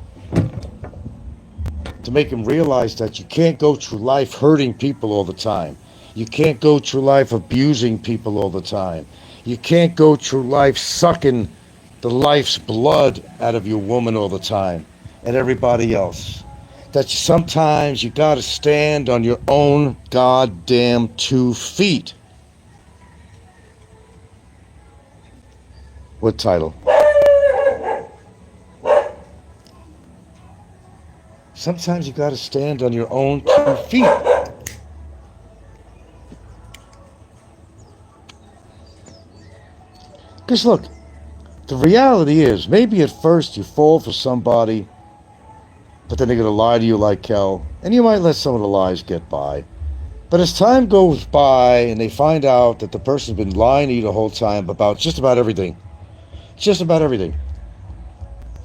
To make him realize that you can't go through life hurting people all the time. You can't go through life abusing people all the time. You can't go through life sucking the life's blood out of your woman all the time and everybody else. That sometimes you gotta stand on your own goddamn 2 feet. What title? Sometimes you gotta stand on your own 2 feet. Because look, the reality is, maybe at first you fall for somebody, but then they're gonna lie to you like hell, and you might let some of the lies get by. But as time goes by and they find out that the person's been lying to you the whole time about just about everything,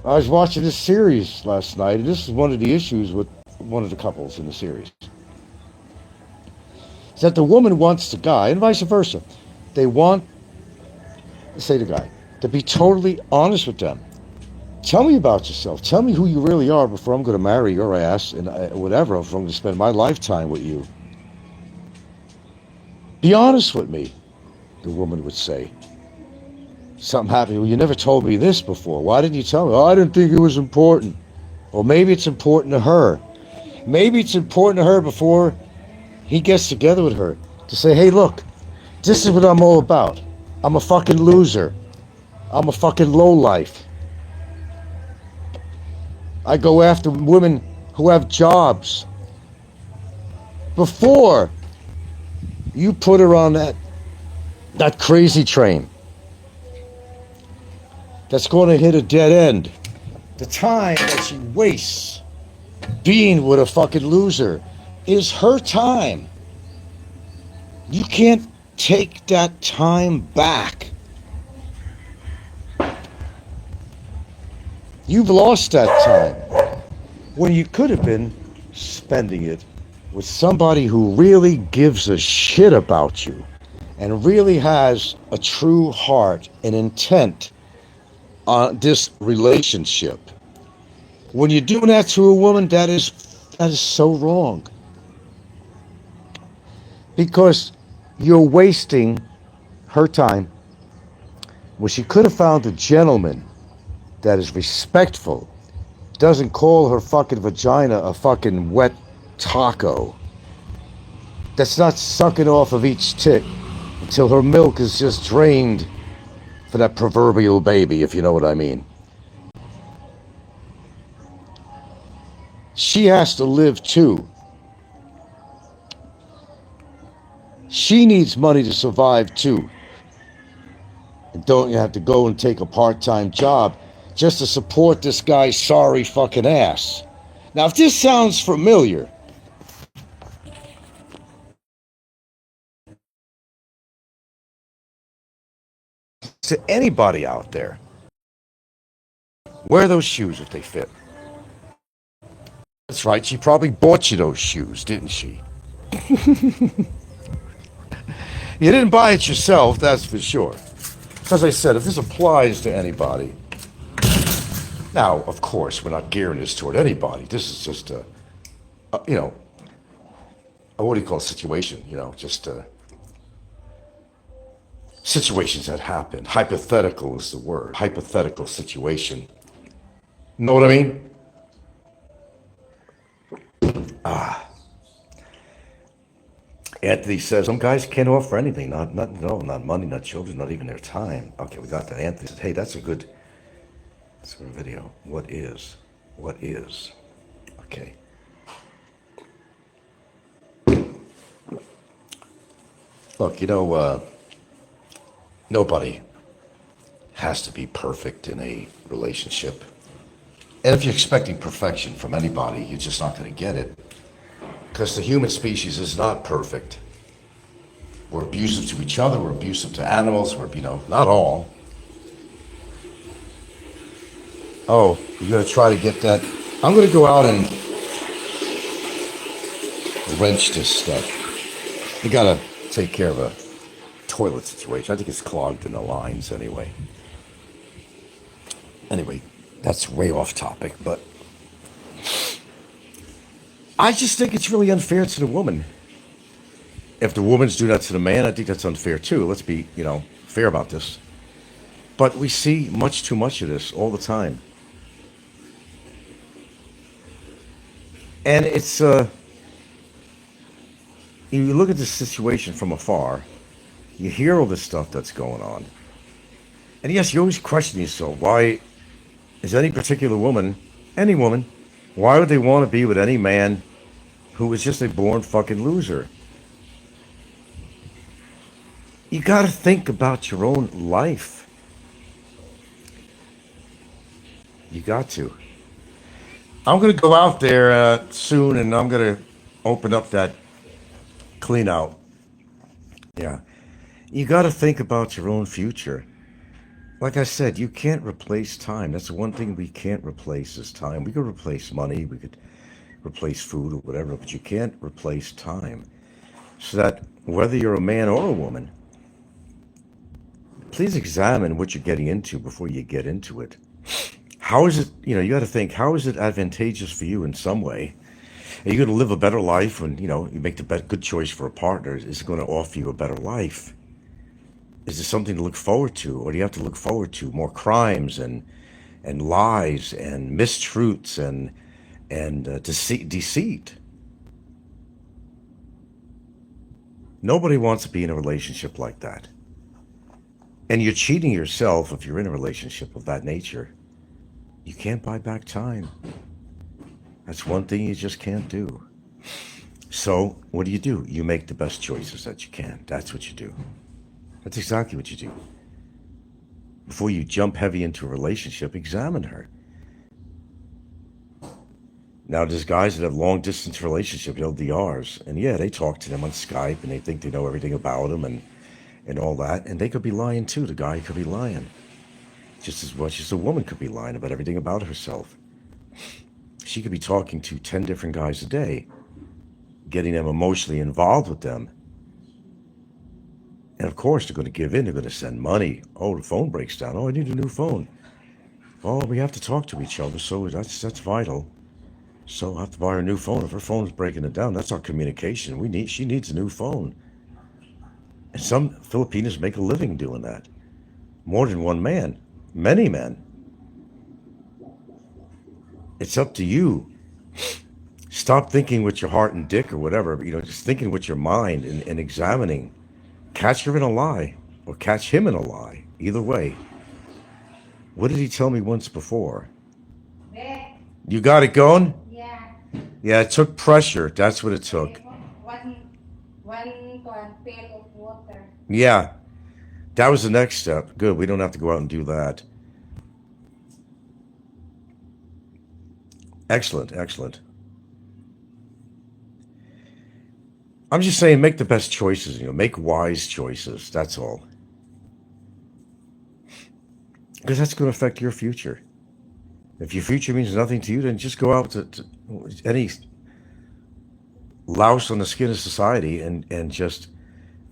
I was watching this series last night, and this is one of the issues with one of the couples in the series. Is that the woman wants the guy, and vice versa. They want, say the guy, to be totally honest with them. Tell me about yourself. Tell me who you really are before I'm going to marry your ass and whatever, if I'm going to spend my lifetime with you. Be honest with me, the woman would say. Something happened. Well, you never told me this before. Why didn't you tell me? Oh, I didn't think it was important. Or maybe it's important to her. Maybe it's important to her before he gets together with her to say, hey, look, this is what I'm all about. I'm a fucking loser. I'm a fucking lowlife. I go after women who have jobs. Before you put her on that crazy train that's going to hit a dead end. The time that she wastes being with a fucking loser is her time. You can't take that time back. You've lost that time when you could have been spending it with somebody who really gives a shit about you and really has a true heart and intent on this relationship. When you're doing that to a woman, that is so wrong. Because you're wasting her time when she could have found a gentleman that is respectful, doesn't call her fucking vagina a fucking wet taco, that's not sucking off of each tit until her milk is just drained for that proverbial baby, if you know what I mean. She has to live too. She needs money to survive too. And don't you have to go and take a part-time job just to support this guy's sorry fucking ass. Now, if this sounds familiar, to anybody out there, wear those shoes if they fit. That's right, she probably bought you those shoes, didn't she? You didn't buy it yourself, that's for sure. As I said, if this applies to anybody, now, of course, we're not gearing this toward anybody. This is just a what do you call a situation? Just situations that happen. Hypothetical is the word. Hypothetical situation. Know what I mean? Anthony says, some guys can't offer anything. Not money, not children, not even their time. Okay, we got that. Anthony says, hey, that's a good video. What is? Okay. Look, nobody has to be perfect in a relationship. And if you're expecting perfection from anybody, you're just not going to get it. Because the human species is not perfect. We're abusive to each other. We're abusive to animals. We're, not all. Oh, you got to try to get that. I'm going to go out and wrench this stuff. You got to take care of a toilet situation. I think it's clogged in the lines anyway. Anyway, that's way off topic, but I just think it's really unfair to the woman. If the woman's do that to the man, I think that's unfair too. Let's be, fair about this. But we see much too much of this all the time. And it's, you look at this situation from afar, you hear all this stuff that's going on. And yes, you always question yourself, why is any particular woman, any woman, why would they want to be with any man who is just a born fucking loser? You got to think about your own life. You got to. I'm going to go out there soon and I'm going to open up that clean out. Yeah. You got to think about your own future. Like I said, you can't replace time. That's the one thing we can't replace is time. We could replace money, we could replace food or whatever, but you can't replace time. So that whether you're a man or a woman, please examine what you're getting into before you get into it. How is it, you got to think, how is it advantageous for you in some way? Are you going to live a better life when, you make the good choice for a partner? Is it going to offer you a better life? Is there something to look forward to? Or do you have to look forward to more crimes and lies and mistruths and deceit? Nobody wants to be in a relationship like that. And you're cheating yourself if you're in a relationship of that nature. You can't buy back time. That's one thing you just can't do. So what do? You make the best choices that you can. That's what you do. That's exactly what you do. Before you jump heavy into a relationship, examine her. Now, there's guys that have long-distance relationships, LDRs, and yeah, they talk to them on Skype, and they think they know everything about them and all that, and they could be lying too. The guy could be lying. Just as much as the woman could be lying about everything about herself. She could be talking to 10 different guys a day, getting them emotionally involved with them. And of course, they're going to give in. They're going to send money. Oh, the phone breaks down. Oh, I need a new phone. Oh, we have to talk to each other, so that's vital. So I have to buy her a new phone. If her phone's breaking it down, that's our communication. She needs a new phone. And some Filipinos make a living doing that. More than one man. Many men. It's up to you. Stop thinking with your heart and dick or whatever, just thinking with your mind and examining. Catch her in a lie or catch him in a lie. Either way. What did he tell me once before? You got it going? Yeah. Yeah, it took pressure. That's what it took. One pail of water. Yeah, that was the next step. Good. We don't have to go out and do that. Excellent, excellent. I'm just saying, make the best choices. Make wise choices. That's all. Because that's going to affect your future. If your future means nothing to you, then just go out to any louse on the skin of society and just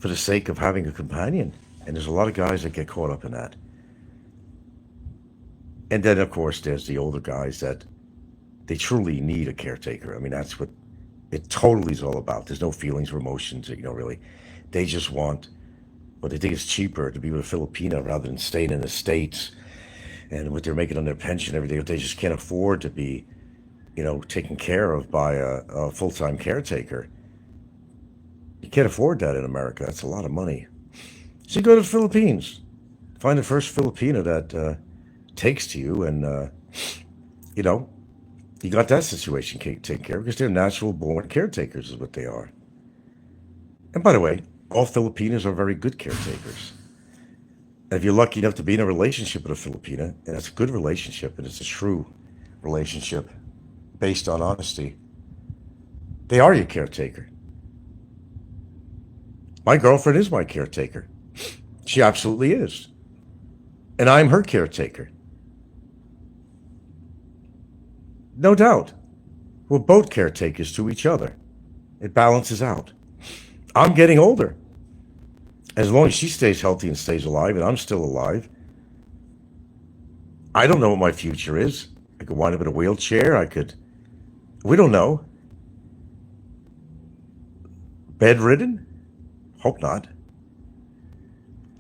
for the sake of having a companion. And there's a lot of guys that get caught up in that. And then, of course, there's the older guys that they truly need a caretaker. I mean, that's what it totally is all about. There's no feelings or emotions, really. They just want, but they think it's cheaper to be with a Filipina rather than staying in the States and what they're making on their pension every day. They just can't afford to be, taken care of by a full-time caretaker. You can't afford that in America. That's a lot of money. So you go to the Philippines. Find the first Filipina that takes to you and, you got that situation taken care of because they're natural born caretakers is what they are. And by the way, all Filipinos are very good caretakers. And if you're lucky enough to be in a relationship with a Filipina, and it's a good relationship and it's a true relationship based on honesty, they are your caretaker. My girlfriend is my caretaker. She absolutely is. And I'm her caretaker. No doubt. We're both caretakers to each other. It balances out. I'm getting older. As long as she stays healthy and stays alive, and I'm still alive, I don't know what my future is. I could wind up in a wheelchair. We don't know. Bedridden? Hope not.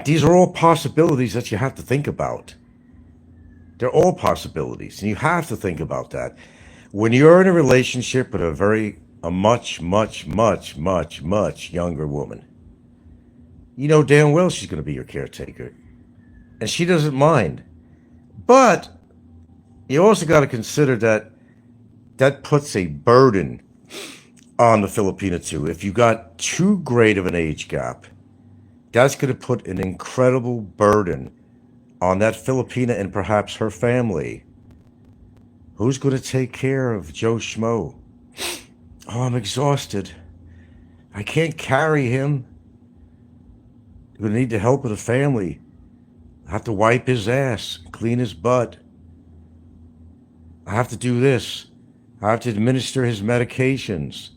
These are all possibilities that you have to think about. They're all possibilities, and you have to think about that. When you're in a relationship with a much, much, much, much, much younger woman, you know damn well she's going to be your caretaker. And she doesn't mind. But you also got to consider that puts a burden on the Filipina too. If you got too great of an age gap, that's going to put an incredible burden on that Filipina and perhaps her family. Who's going to take care of Joe Schmo? Oh, I'm exhausted. I can't carry him. I'm going to need the help of the family. I have to wipe his ass, clean his butt. I have to do this. I have to administer his medications.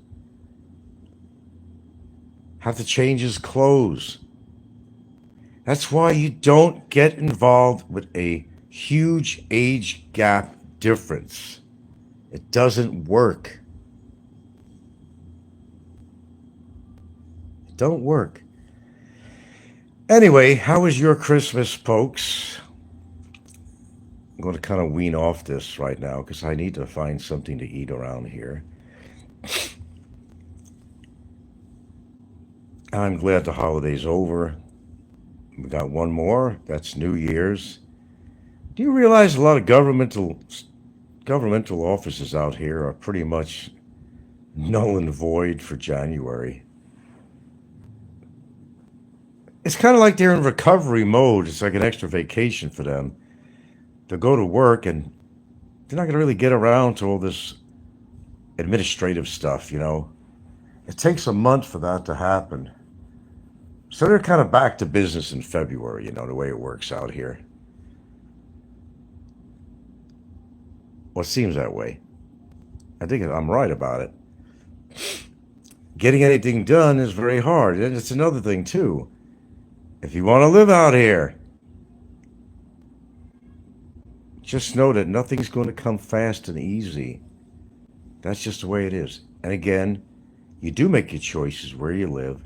I have to change his clothes. That's why you don't get involved with a huge age gap difference. It doesn't work. It don't work. Anyway, how was your Christmas, folks? I'm going to kind of wean off this right now because I need to find something to eat around here. I'm glad the holiday's over. We got one more. That's New Year's. Do you realize a lot of governmental offices out here are pretty much null and void for January? It's kind of like they're in recovery mode. It's like an extra vacation for them. They'll go to work and they're not going to really get around to all this administrative stuff, you know. It takes a month for that to happen. So they're kind of back to business in February, you know, the way it works out here. Well, it seems that way. I think I'm right about it. Getting anything done is very hard. And it's another thing, too. If you want to live out here, just know that nothing's going to come fast and easy. That's just the way it is. And again, you do make your choices where you live.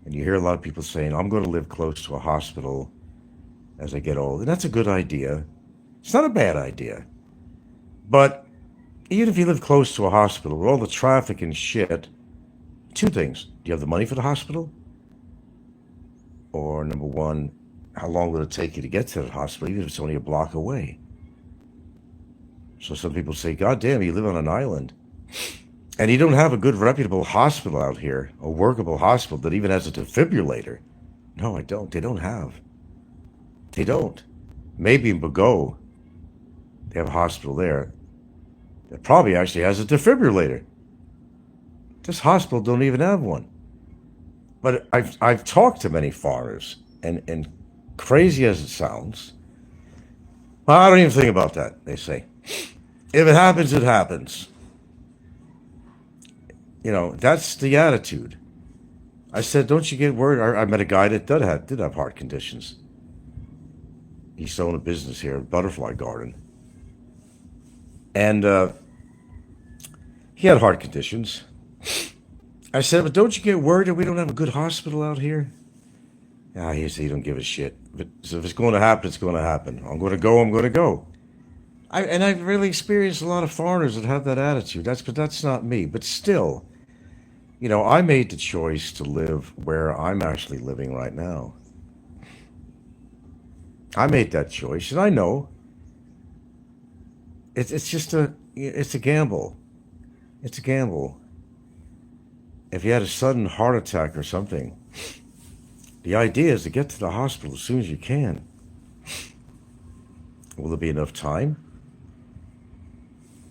And you hear a lot of people saying, I'm going to live close to a hospital as I get old. And that's a good idea. It's not a bad idea. But even if you live close to a hospital with all the traffic and shit, two things. Do you have the money for the hospital? Or number one, how long will it take you to get to the hospital, even if it's only a block away? So some people say, God damn, you live on an island. And you don't have a good reputable hospital out here, a workable hospital that even has a defibrillator. No, I don't. They don't have. They don't. Maybe in Bago, they have a hospital there that probably actually has a defibrillator. This hospital don't even have one. But I've talked to many foreigners, and crazy as it sounds, well, I don't even think about that, they say. If it happens, it happens. You know, that's the attitude. I said, don't you get worried? I met a guy that did have heart conditions. He used to own a business here, a butterfly garden. And he had heart conditions. I said, but don't you get worried that we don't have a good hospital out here? Yeah, he said, he don't give a shit. So if it's going to happen, it's going to happen. I'm going to go. I've really experienced a lot of foreigners that have that attitude. But that's not me. But still, you know, I made the choice to live where I'm actually living right now. I made that choice, and I know it's a gamble. It's a gamble. If you had a sudden heart attack or something, the idea is to get to the hospital as soon as you can. Will there be enough time?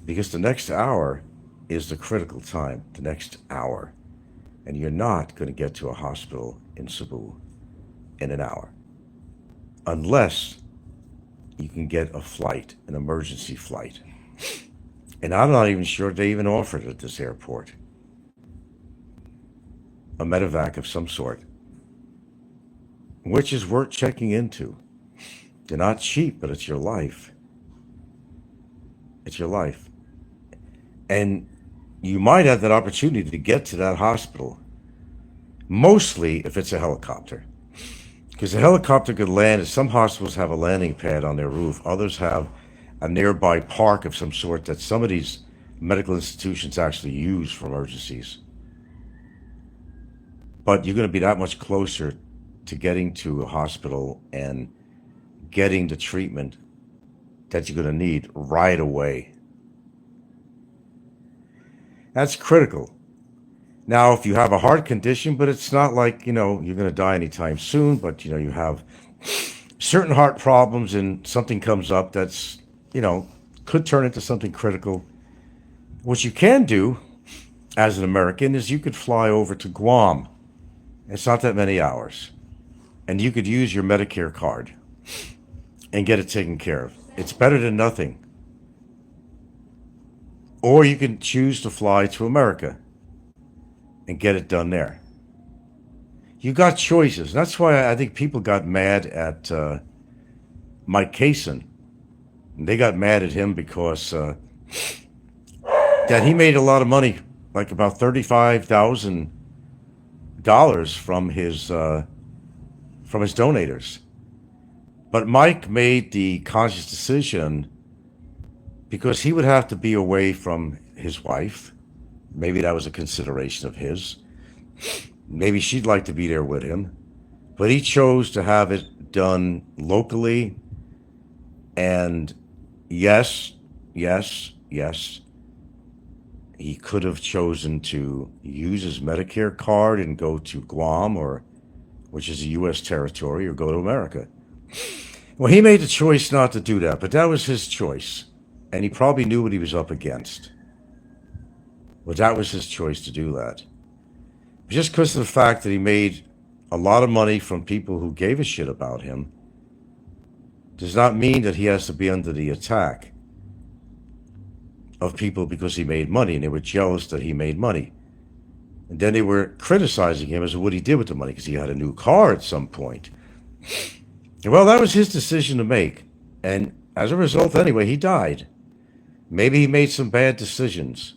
Because the next hour is the critical time. The next hour. and you're not going to get to a hospital in Cebu in an hour unless you can get a flight, an emergency flight. And I'm not even sure they even offer it at this airport. A medevac of some sort, which is worth checking into. They're not cheap, but it's your life. It's your life. And you might have that opportunity to get to that hospital, mostly if it's a helicopter. Because a helicopter could land, some hospitals have a landing pad on their roof, others have a nearby park of some sort that some of these medical institutions actually use for emergencies. But you're going to be that much closer to getting to a hospital and getting the treatment that you're going to need right away. That's critical. Now, if you have a heart condition, but it's not like, you're going to die anytime soon, but, you have certain heart problems and something comes up that's, could turn into something critical. What you can do as an American is you could fly over to Guam. It's not that many hours. And you could use your Medicare card and get it taken care of. It's better than nothing. Or you can choose to fly to America and get it done there. You got choices. That's why I think people got mad at Mike Kaysen. They got mad at him because that he made a lot of money, like about $35,000 from his donators. But Mike made the conscious decision because he would have to be away from his wife. Maybe that was a consideration of his. Maybe she'd like to be there with him. But he chose to have it done locally. And yes, he could have chosen to use his Medicare card and go to Guam, which is a U.S. territory, or go to America. Well, he made the choice not to do that, but that was his choice. And he probably knew what he was up against. But that was his choice to do that. Just because of the fact that he made a lot of money from people who gave a shit about him does not mean that he has to be under the attack of people because he made money and they were jealous that he made money. And then they were criticizing him as to what he did with the money because he had a new car at some point. Well, that was his decision to make. And as a result, anyway, he died. Maybe he made some bad decisions.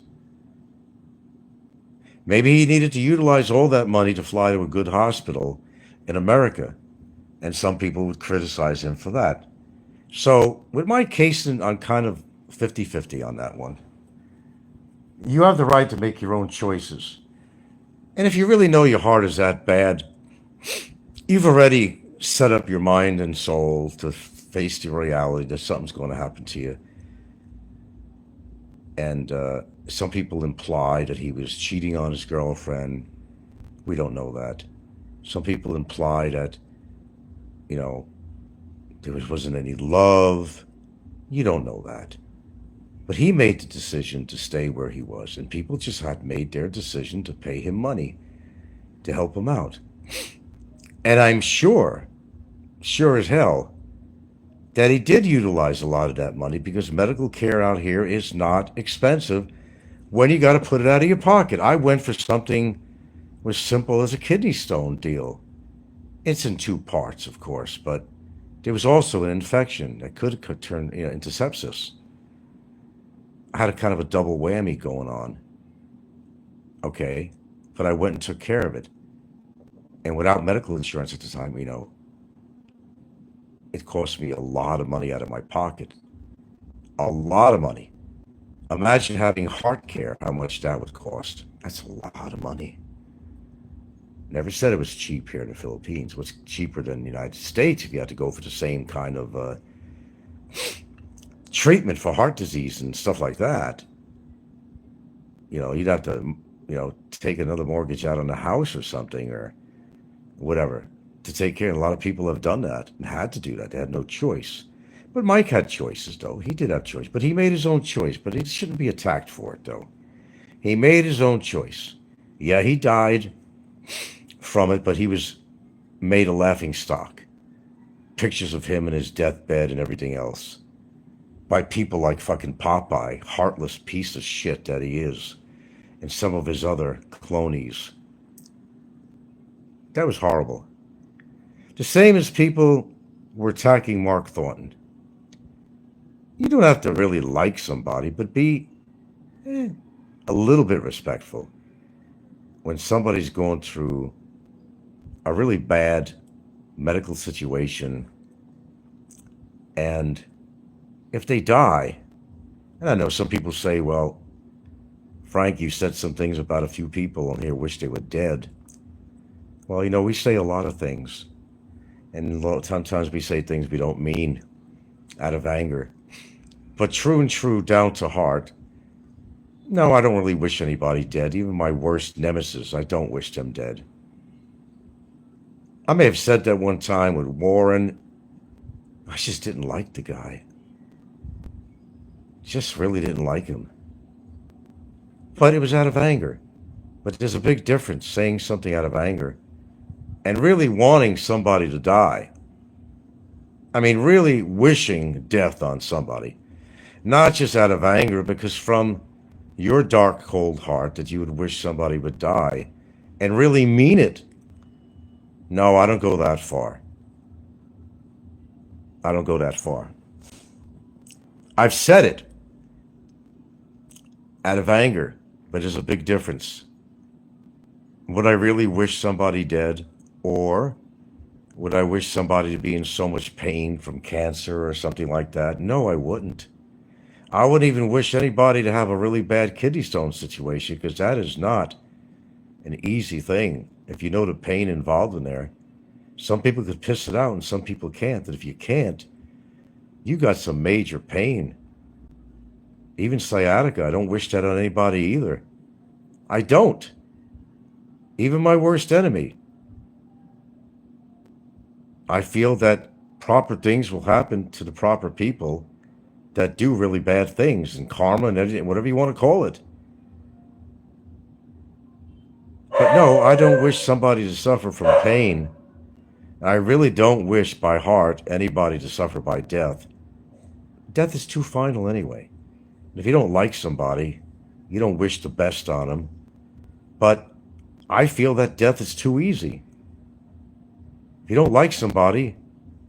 Maybe he needed to utilize all that money to fly to a good hospital in America. And some people would criticize him for that. So with Mike Kaysen, I'm kind of 50-50 on that one. You have the right to make your own choices. And if you really know your heart is that bad, you've already set up your mind and soul to face the reality that something's going to happen to you. And some people imply that he was cheating on his girlfriend. We don't know that. Some people imply that, there wasn't any love. You don't know that. But he made the decision to stay where he was, and people just had made their decision to pay him money to help him out. And I'm sure as hell, that he did utilize a lot of that money because medical care out here is not expensive when you got to put it out of your pocket. I went for something as simple as a kidney stone deal. It's in 2 parts, of course, but there was also an infection that could turn into sepsis. I had a kind of a double whammy going on. Okay, but I went and took care of it. And without medical insurance at the time, it cost me a lot of money out of my pocket. A lot of money. Imagine having heart care, how much that would cost. That's a lot of money. Never said it was cheap here in the Philippines. What's cheaper than the United States if you had to go for the same kind of treatment for heart disease and stuff like that? You'd have to, take another mortgage out on the house or something or whatever to take care. And a lot of people have done that and had to do that. They had no choice. But Mike had choices, though. He did have choice, but he made his own choice. But he shouldn't be attacked for it, though. He made his own choice. Yeah, he died. from it, but he was made a laughing stock. Pictures of him in his deathbed and everything else by people like fucking Popeye, heartless piece of shit that he is, and some of his other clonies. That was horrible. The same as people were attacking Mark Thornton. You don't have to really like somebody, but be a little bit respectful when somebody's going through a really bad medical situation, and if they die, and I know some people say, well, Frank, you said some things about a few people on here, wish they were dead. Well, you know, we say a lot of things, and sometimes we say things we don't mean out of anger. But true and true, down to heart, no, I don't really wish anybody dead. Even my worst nemesis, I don't wish them dead. I may have said that one time with Warren. I just didn't like the guy. Just really didn't like him. But it was out of anger. But there's a big difference saying something out of anger and really wanting somebody to die. I mean, really wishing death on somebody. Not just out of anger, because from your dark, cold heart that you would wish somebody would die and really mean it. No, I don't go that far. I don't go that far. I've said it out of anger, but there's a big difference. Would I really wish somebody dead? Or would I wish somebody to be in so much pain from cancer or something like that? No, I wouldn't. I wouldn't even wish anybody to have a really bad kidney stone situation, because that is not an easy thing. If you know the pain involved in there, some people could piss it out and some people can't. And if you can't, you got some major pain. Even sciatica, I don't wish that on anybody either. I don't. Even my worst enemy. I feel that proper things will happen to the proper people that do really bad things, and karma and everything, whatever you want to call it. But no, I don't wish somebody to suffer from pain. I really don't wish by heart anybody to suffer by death. Death is too final anyway. If you don't like somebody, you don't wish the best on them. But I feel that death is too easy. If you don't like somebody,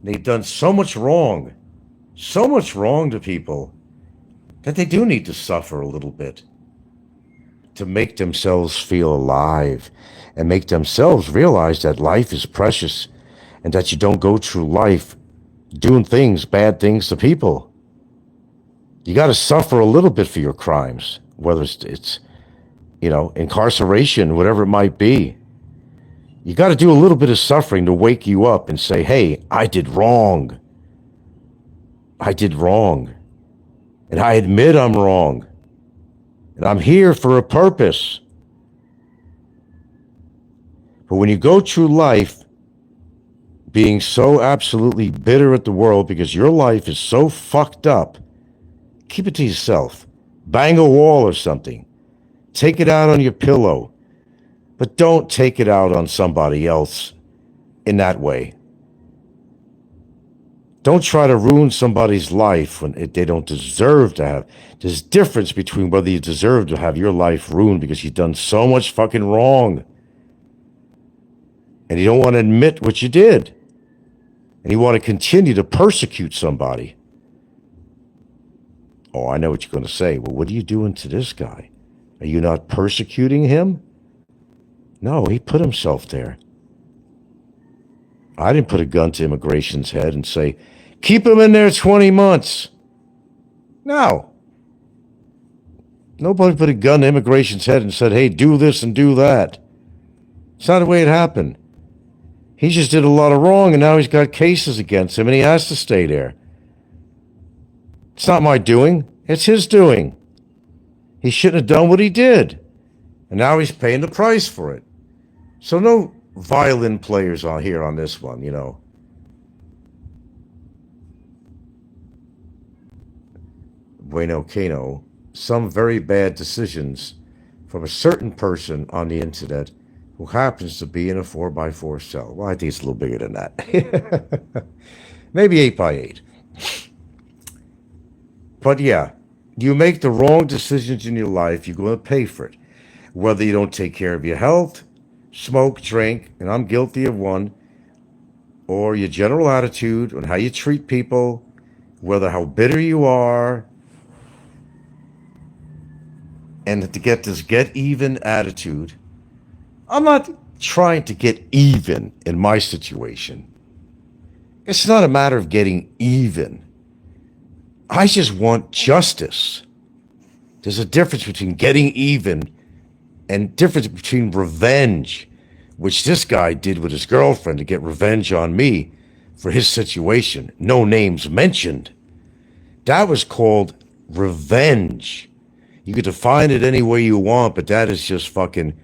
they've done so much wrong to people, that they do need to suffer a little bit to make themselves feel alive and make themselves realize that life is precious and that you don't go through life doing things, bad things to people. You got to suffer a little bit for your crimes, whether it's incarceration, whatever it might be. You got to do a little bit of suffering to wake you up and say, hey, I did wrong. I did wrong. And I admit I'm wrong. And I'm here for a purpose. But when you go through life being so absolutely bitter at the world because your life is so fucked up, keep it to yourself. Bang a wall or something. Take it out on your pillow. But don't take it out on somebody else in that way. Don't try to ruin somebody's life when they don't deserve to have. There's a difference between whether you deserve to have your life ruined because you've done so much fucking wrong and you don't want to admit what you did, and you want to continue to persecute somebody. Oh, I know what you're going to say. Well, what are you doing to this guy? Are you not persecuting him? No, he put himself there. I didn't put a gun to immigration's head and say, keep him in there 20 months. No. Nobody put a gun to immigration's head and said, hey, do this and do that. It's not the way it happened. He just did a lot of wrong, and now he's got cases against him, and he has to stay there. It's not my doing. It's his doing. He shouldn't have done what he did. And now he's paying the price for it. So no violin players on here on this one, Bueno Cano, some very bad decisions from a certain person on the internet who happens to be in a 4x4 cell. Well, I think it's a little bigger than that. Maybe 8x8. But yeah, you make the wrong decisions in your life, you're going to pay for it. Whether you don't take care of your health, smoke, drink, and I'm guilty of one, or your general attitude on how you treat people, whether how bitter you are, and to get this get even attitude. I'm not trying to get even in my situation. It's not a matter of getting even. I just want justice. There's a difference between getting even and difference between revenge, which this guy did with his girlfriend to get revenge on me for his situation. No names mentioned. That was called revenge. You can define it any way you want, but that is just fucking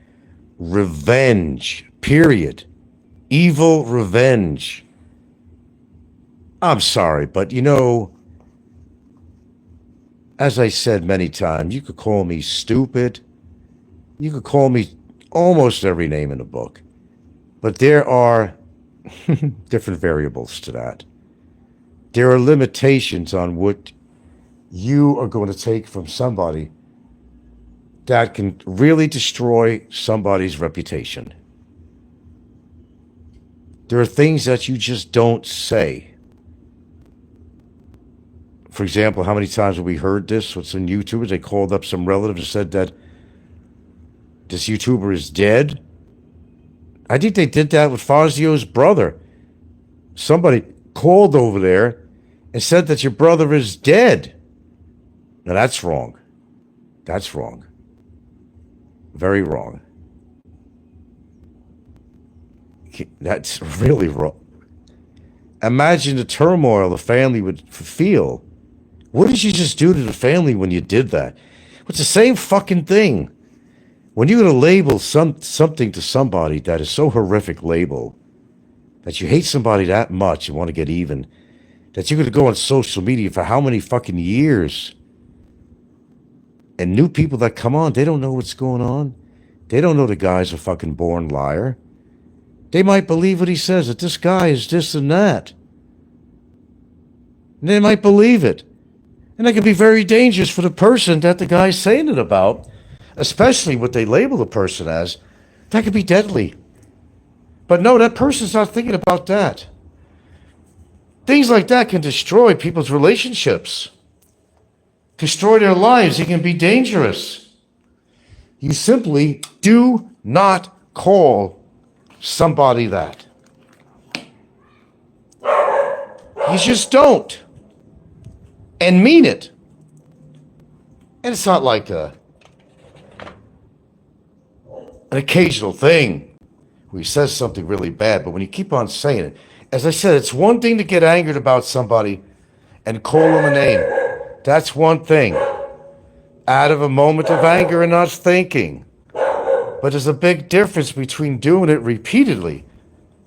revenge, period. Evil revenge. I'm sorry, but you know, as I said many times, you could call me stupid. You could call me almost every name in the book. But there are different variables to that. There are limitations on what you are going to take from somebody that can really destroy somebody's reputation. There are things that you just don't say. For example, how many times have we heard this? What's in YouTubers? They called up some relative and said that this YouTuber is dead. I think they did that with Fazio's brother. Somebody called over there and said that your brother is dead. Now that's wrong. That's wrong. Very wrong. That's really wrong. Imagine the turmoil the family would feel. What did you just do to the family when you did that? It's the same fucking thing. When you're going to label something to somebody that is so horrific label, that you hate somebody that much and want to get even, that you're going to go on social media for how many fucking years, and new people that come on, they don't know what's going on. They don't know the guy's a fucking born liar. They might believe what he says, that this guy is this and that. And they might believe it. And that can be very dangerous for the person that the guy's saying it about, especially what they label the person as. That could be deadly. But no, that person's not thinking about that. Things like that can destroy people's relationships, destroy their lives. It can be dangerous. You simply do not call somebody that. You just don't. And mean it. And it's not like an occasional thing where he says something really bad, but when you keep on saying it, as I said, it's one thing to get angered about somebody and call them a name. That's one thing. Out of a moment of anger and not thinking. But there's a big difference between doing it repeatedly.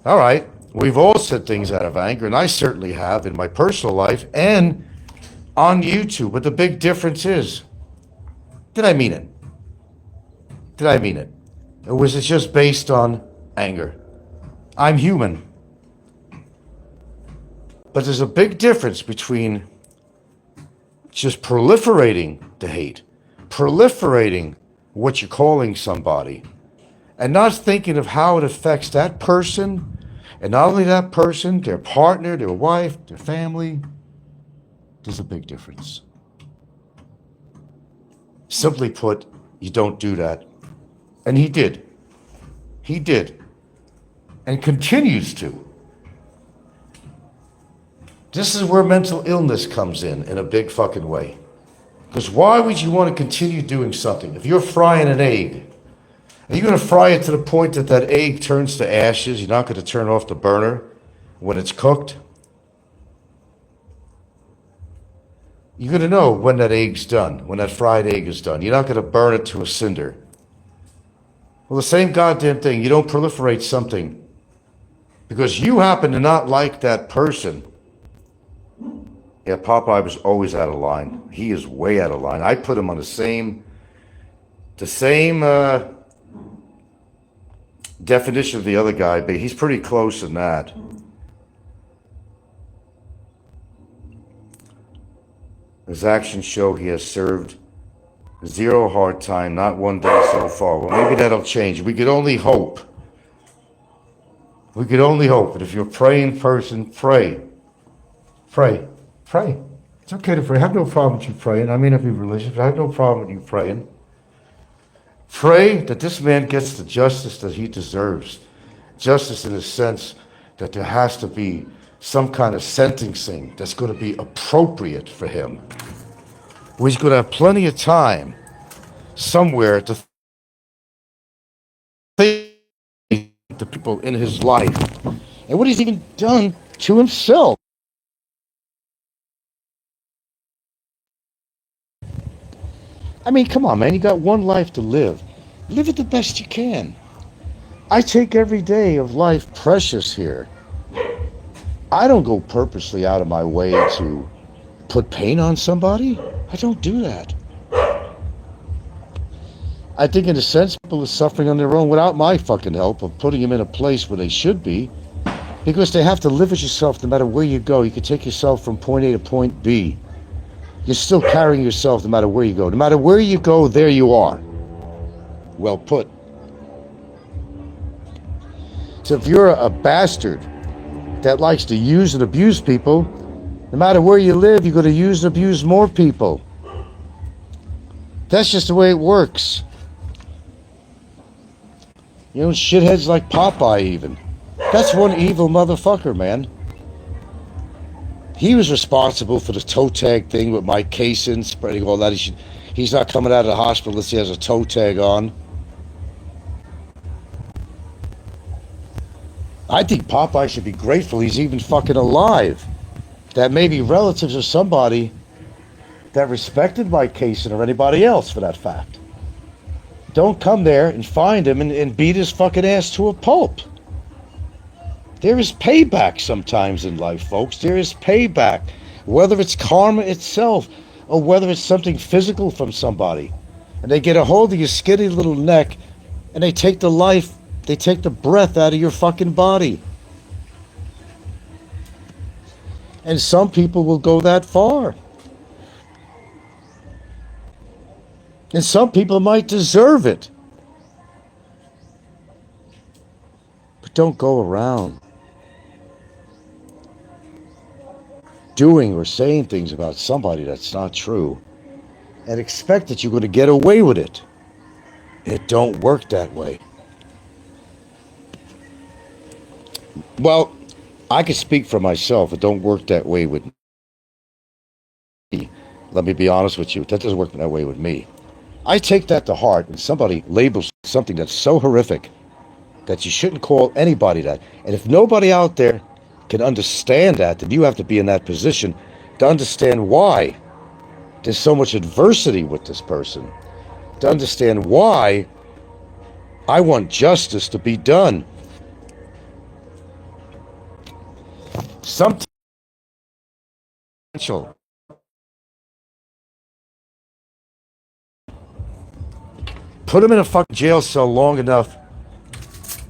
All right, we've all said things out of anger, and I certainly have in my personal life and on YouTube. But the big difference is, did I mean it? Did I mean it? Or was it just based on anger? I'm human. But there's a big difference between just proliferating the hate, proliferating what you're calling somebody, and not thinking of how it affects that person, and not only that person, their partner, their wife, their family. There's a big difference. Simply put, you don't do that. And he did. He did. And continues to. This is where mental illness comes in a big fucking way. Because why would you want to continue doing something? If you're frying an egg, are you going to fry it to the point that that egg turns to ashes? You're not going to turn off the burner when it's cooked? You're going to know when that egg's done, when that fried egg is done. You're not going to burn it to a cinder. Well, the same goddamn thing. You don't proliferate something because you happen to not like that person. Yeah, Popeye was always out of line. He is way out of line. I put him on the same definition of the other guy, but he's pretty close in that. His actions show he has served 0 hard time, not 1 day so far. Well, maybe that'll change. We could only hope. We could only hope. But if you're a praying person, pray. Pray. Pray. It's okay to pray. I have no problem with you praying. I may not be religious, but I have no problem with you praying. Pray that this man gets the justice that he deserves. Justice in the sense that there has to be some kind of sentencing that's going to be appropriate for him. He's going to have plenty of time somewhere to think the people in his life and what he's even done to himself. I mean, come on, man. You got one life to live. Live it the best you can. I take every day of life precious here. I don't go purposely out of my way to put pain on somebody. I don't do that. I think in a sense people are suffering on their own without my fucking help of putting them in a place where they should be, because they have to live as yourself no matter where you go. You can take yourself from point A to point B. You're still carrying yourself no matter where you go. No matter where you go, there you are. Well put. So if you're a bastard that likes to use and abuse people, no matter where you live, you're going to use and abuse more people. That's just the way it works. You know, shitheads like Popeye even. That's one evil motherfucker, man. He was responsible for the toe tag thing with Mike Kaysen, spreading all that. He's not coming out of the hospital unless he has a toe tag on. I think Popeye should be grateful he's even fucking alive. That maybe relatives or somebody that respected Mike Kaysen or anybody else for that fact don't come there and find him and beat his fucking ass to a pulp. There is payback sometimes in life, folks. There is payback. Whether it's karma itself or whether it's something physical from somebody. And they get a hold of your skinny little neck and they take the life, they take the breath out of your fucking body. And some people will go that far. And some people might deserve it. But don't go around doing or saying things about somebody that's not true and expect that you're going to get away with it. It don't work that way. Well, I can speak for myself. It don't work that way with me. Let me be honest with you. That doesn't work that way with me. I take that to heart when somebody labels something that's so horrific that you shouldn't call anybody that. And if nobody out there can understand that, then you have to be in that position to understand why there's so much adversity with this person. To understand why I want justice to be done. Some potential. Put them in a fucking jail cell long enough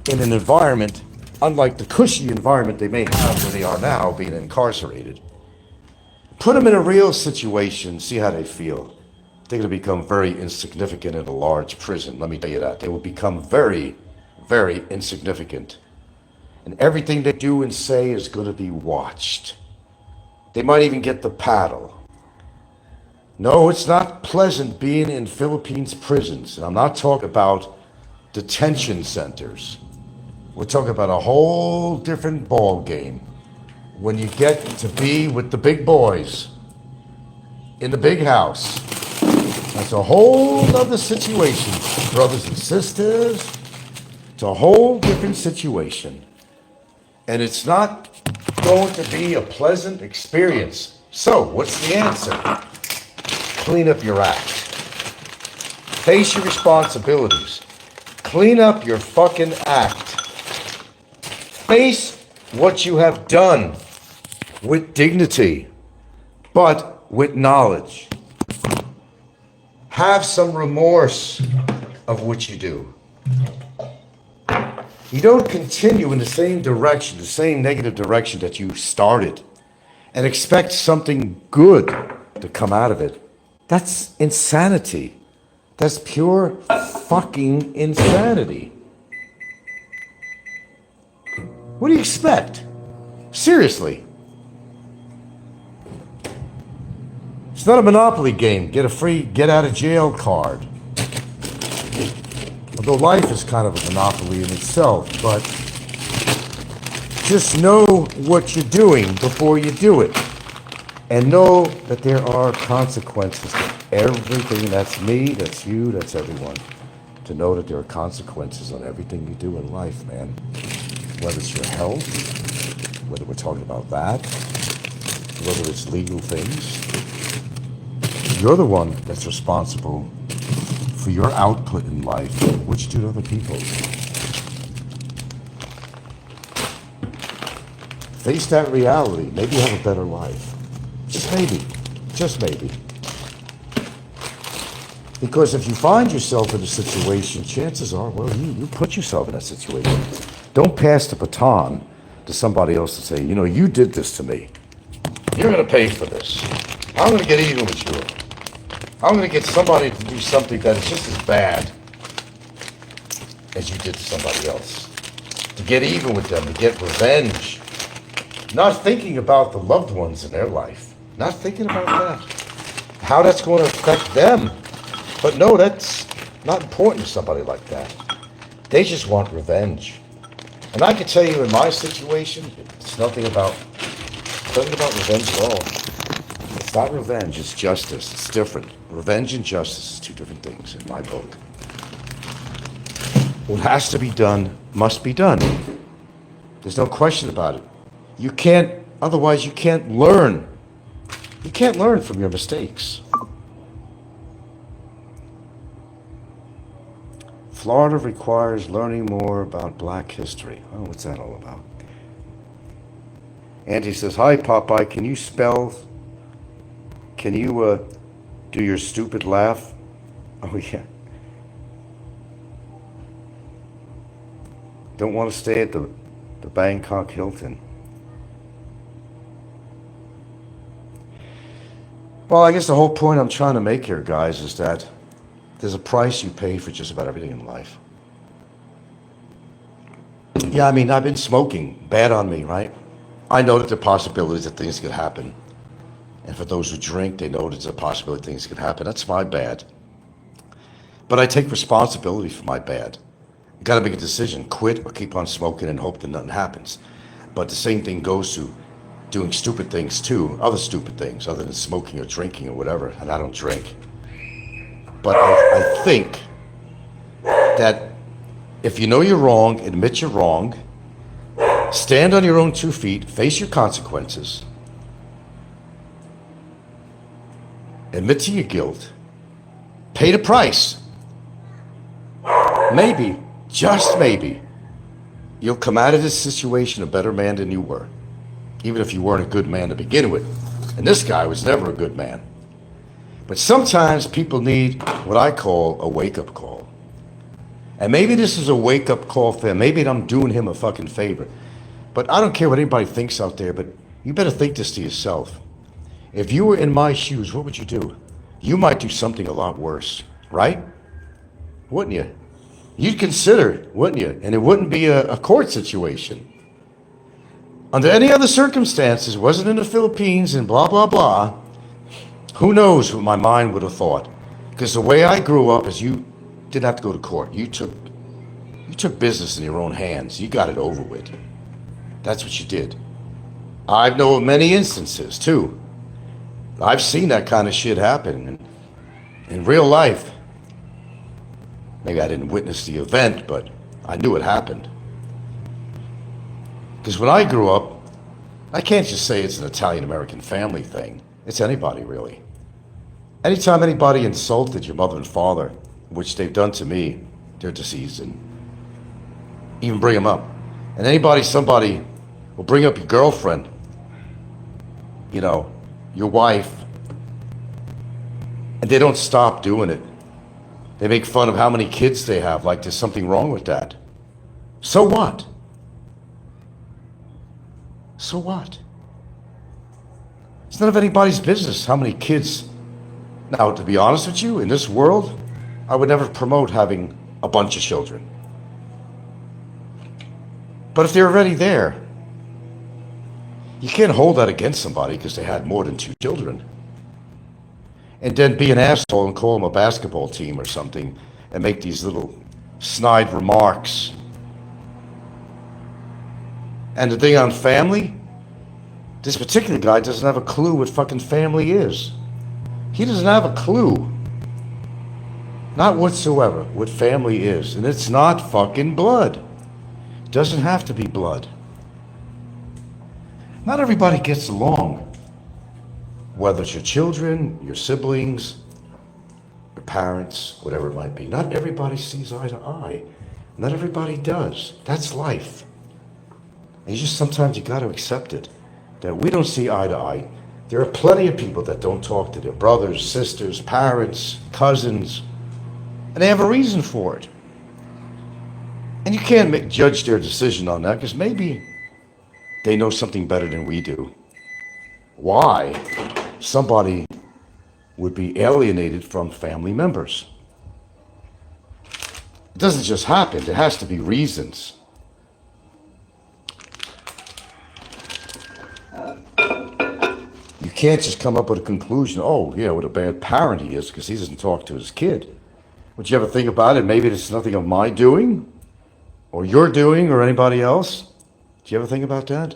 in an environment unlike the cushy environment they may have where they are now, being incarcerated. Put them in a real situation, see how they feel. They're going to become very insignificant in a large prison, let me tell you that. They will become very, very insignificant. And everything they do and say is going to be watched. They might even get the paddle. No, it's not pleasant being in Philippines prisons. And I'm not talking about detention centers. We're talking about a whole different ball game. When you get to be with the big boys in the big house, that's a whole other situation, brothers and sisters. It's a whole different situation. And it's not going to be a pleasant experience. So, what's the answer? Clean up your act. Face your responsibilities. Clean up your fucking act. Face what you have done with dignity, but with knowledge. Have some remorse of what you do. You don't continue in the same direction, the same negative direction that you started, and expect something good to come out of it. That's insanity. That's pure fucking insanity. What do you expect? Seriously. It's not a Monopoly game. Get a free get out of jail card. Although life is kind of a monopoly in itself, but just know what you're doing before you do it. And know that there are consequences to everything. That's me, that's you, that's everyone. To know that there are consequences on everything you do in life, man. Whether it's your health, whether we're talking about that, whether it's legal things. You're the one that's responsible for your output in life, what you do to other people. Face that reality. Maybe you have a better life. Just maybe. Just maybe. Because if you find yourself in a situation, chances are, well, you put yourself in that situation. Don't pass the baton to somebody else and say, you know, you did this to me. You're going to pay for this. I'm going to get even with you. I'm going to get somebody to do something that is just as bad as you did to somebody else. To get even with them, to get revenge. Not thinking about the loved ones in their life. Not thinking about that. How that's going to affect them. But no, that's not important to somebody like that. They just want revenge. And I can tell you in my situation, it's nothing about revenge at all. It's not revenge, it's justice. It's different. Revenge and justice is two different things in my book. What has to be done must be done. There's no question about it. You can't, otherwise you can't learn. You can't learn from your mistakes. Florida requires learning more about black history. Oh, what's that all about? Auntie says, hi, Popeye, can you do your stupid laugh? Oh, yeah. Don't want to stay at the Bangkok Hilton. Well, I guess the whole point I'm trying to make here, guys, is that there's a price you pay for just about everything in life. Yeah, I mean, I've been smoking. Bad on me, right? I know that there are possibilities that things could happen. And for those who drink, they know there's a possibility things could happen. That's my bad. But I take responsibility for my bad. You gotta make a decision. Quit or keep on smoking and hope that nothing happens. But the same thing goes to doing stupid things too. Other stupid things other than smoking or drinking or whatever. And I don't drink. But I think that if you know you're wrong, admit you're wrong, stand on your own 2 feet, face your consequences, admit to your guilt, pay the price. Maybe, just maybe, you'll come out of this situation a better man than you were, even if you weren't a good man to begin with. And this guy was never a good man. But sometimes people need what I call a wake-up call. And maybe this is a wake-up call for him. Maybe I'm doing him a fucking favor. But I don't care what anybody thinks out there, but you better think this to yourself. If you were in my shoes, what would you do? You might do something a lot worse, right? Wouldn't you? You'd consider it, wouldn't you? And it wouldn't be a court situation. Under any other circumstances, wasn't in the Philippines and blah, blah, blah, who knows what my mind would have thought? Because the way I grew up is you didn't have to go to court. You took business in your own hands. You got it over with. That's what you did. I know of many instances, too. I've seen that kind of shit happen in real life. Maybe I didn't witness the event, but I knew it happened. Because when I grew up, I can't just say it's an Italian-American family thing. It's anybody, really. Anytime anybody insulted your mother and father, which they've done to me, they're deceased, and even bring them up. And somebody will bring up your girlfriend, you know, your wife, and they don't stop doing it. They make fun of how many kids they have, like there's something wrong with that. So what? So what? It's none of anybody's business how many kids. Now, to be honest with you, in this world, I would never promote having a bunch of children. But if they're already there, you can't hold that against somebody because they had more than 2 children. And then be an asshole and call them a basketball team or something and make these little snide remarks. And the thing on family, this particular guy doesn't have a clue what fucking family is. He doesn't have a clue. Not whatsoever what family is. And it's not fucking blood. It doesn't have to be blood. Not everybody gets along. Whether it's your children, your siblings, your parents, whatever it might be. Not everybody sees eye to eye. Not everybody does. That's life. And sometimes you got to accept it. That we don't see eye to eye. There are plenty of people that don't talk to their brothers, sisters, parents, cousins, and they have a reason for it. And you can't judge their decision on that because maybe they know something better than we do. Why somebody would be alienated from family members? It doesn't just happen. There has to be reasons. You can't just come up with a conclusion, oh, yeah, what a bad parent he is because he doesn't talk to his kid. Would you ever think about it? Maybe it's nothing of my doing or your doing or anybody else. Do you ever think about that?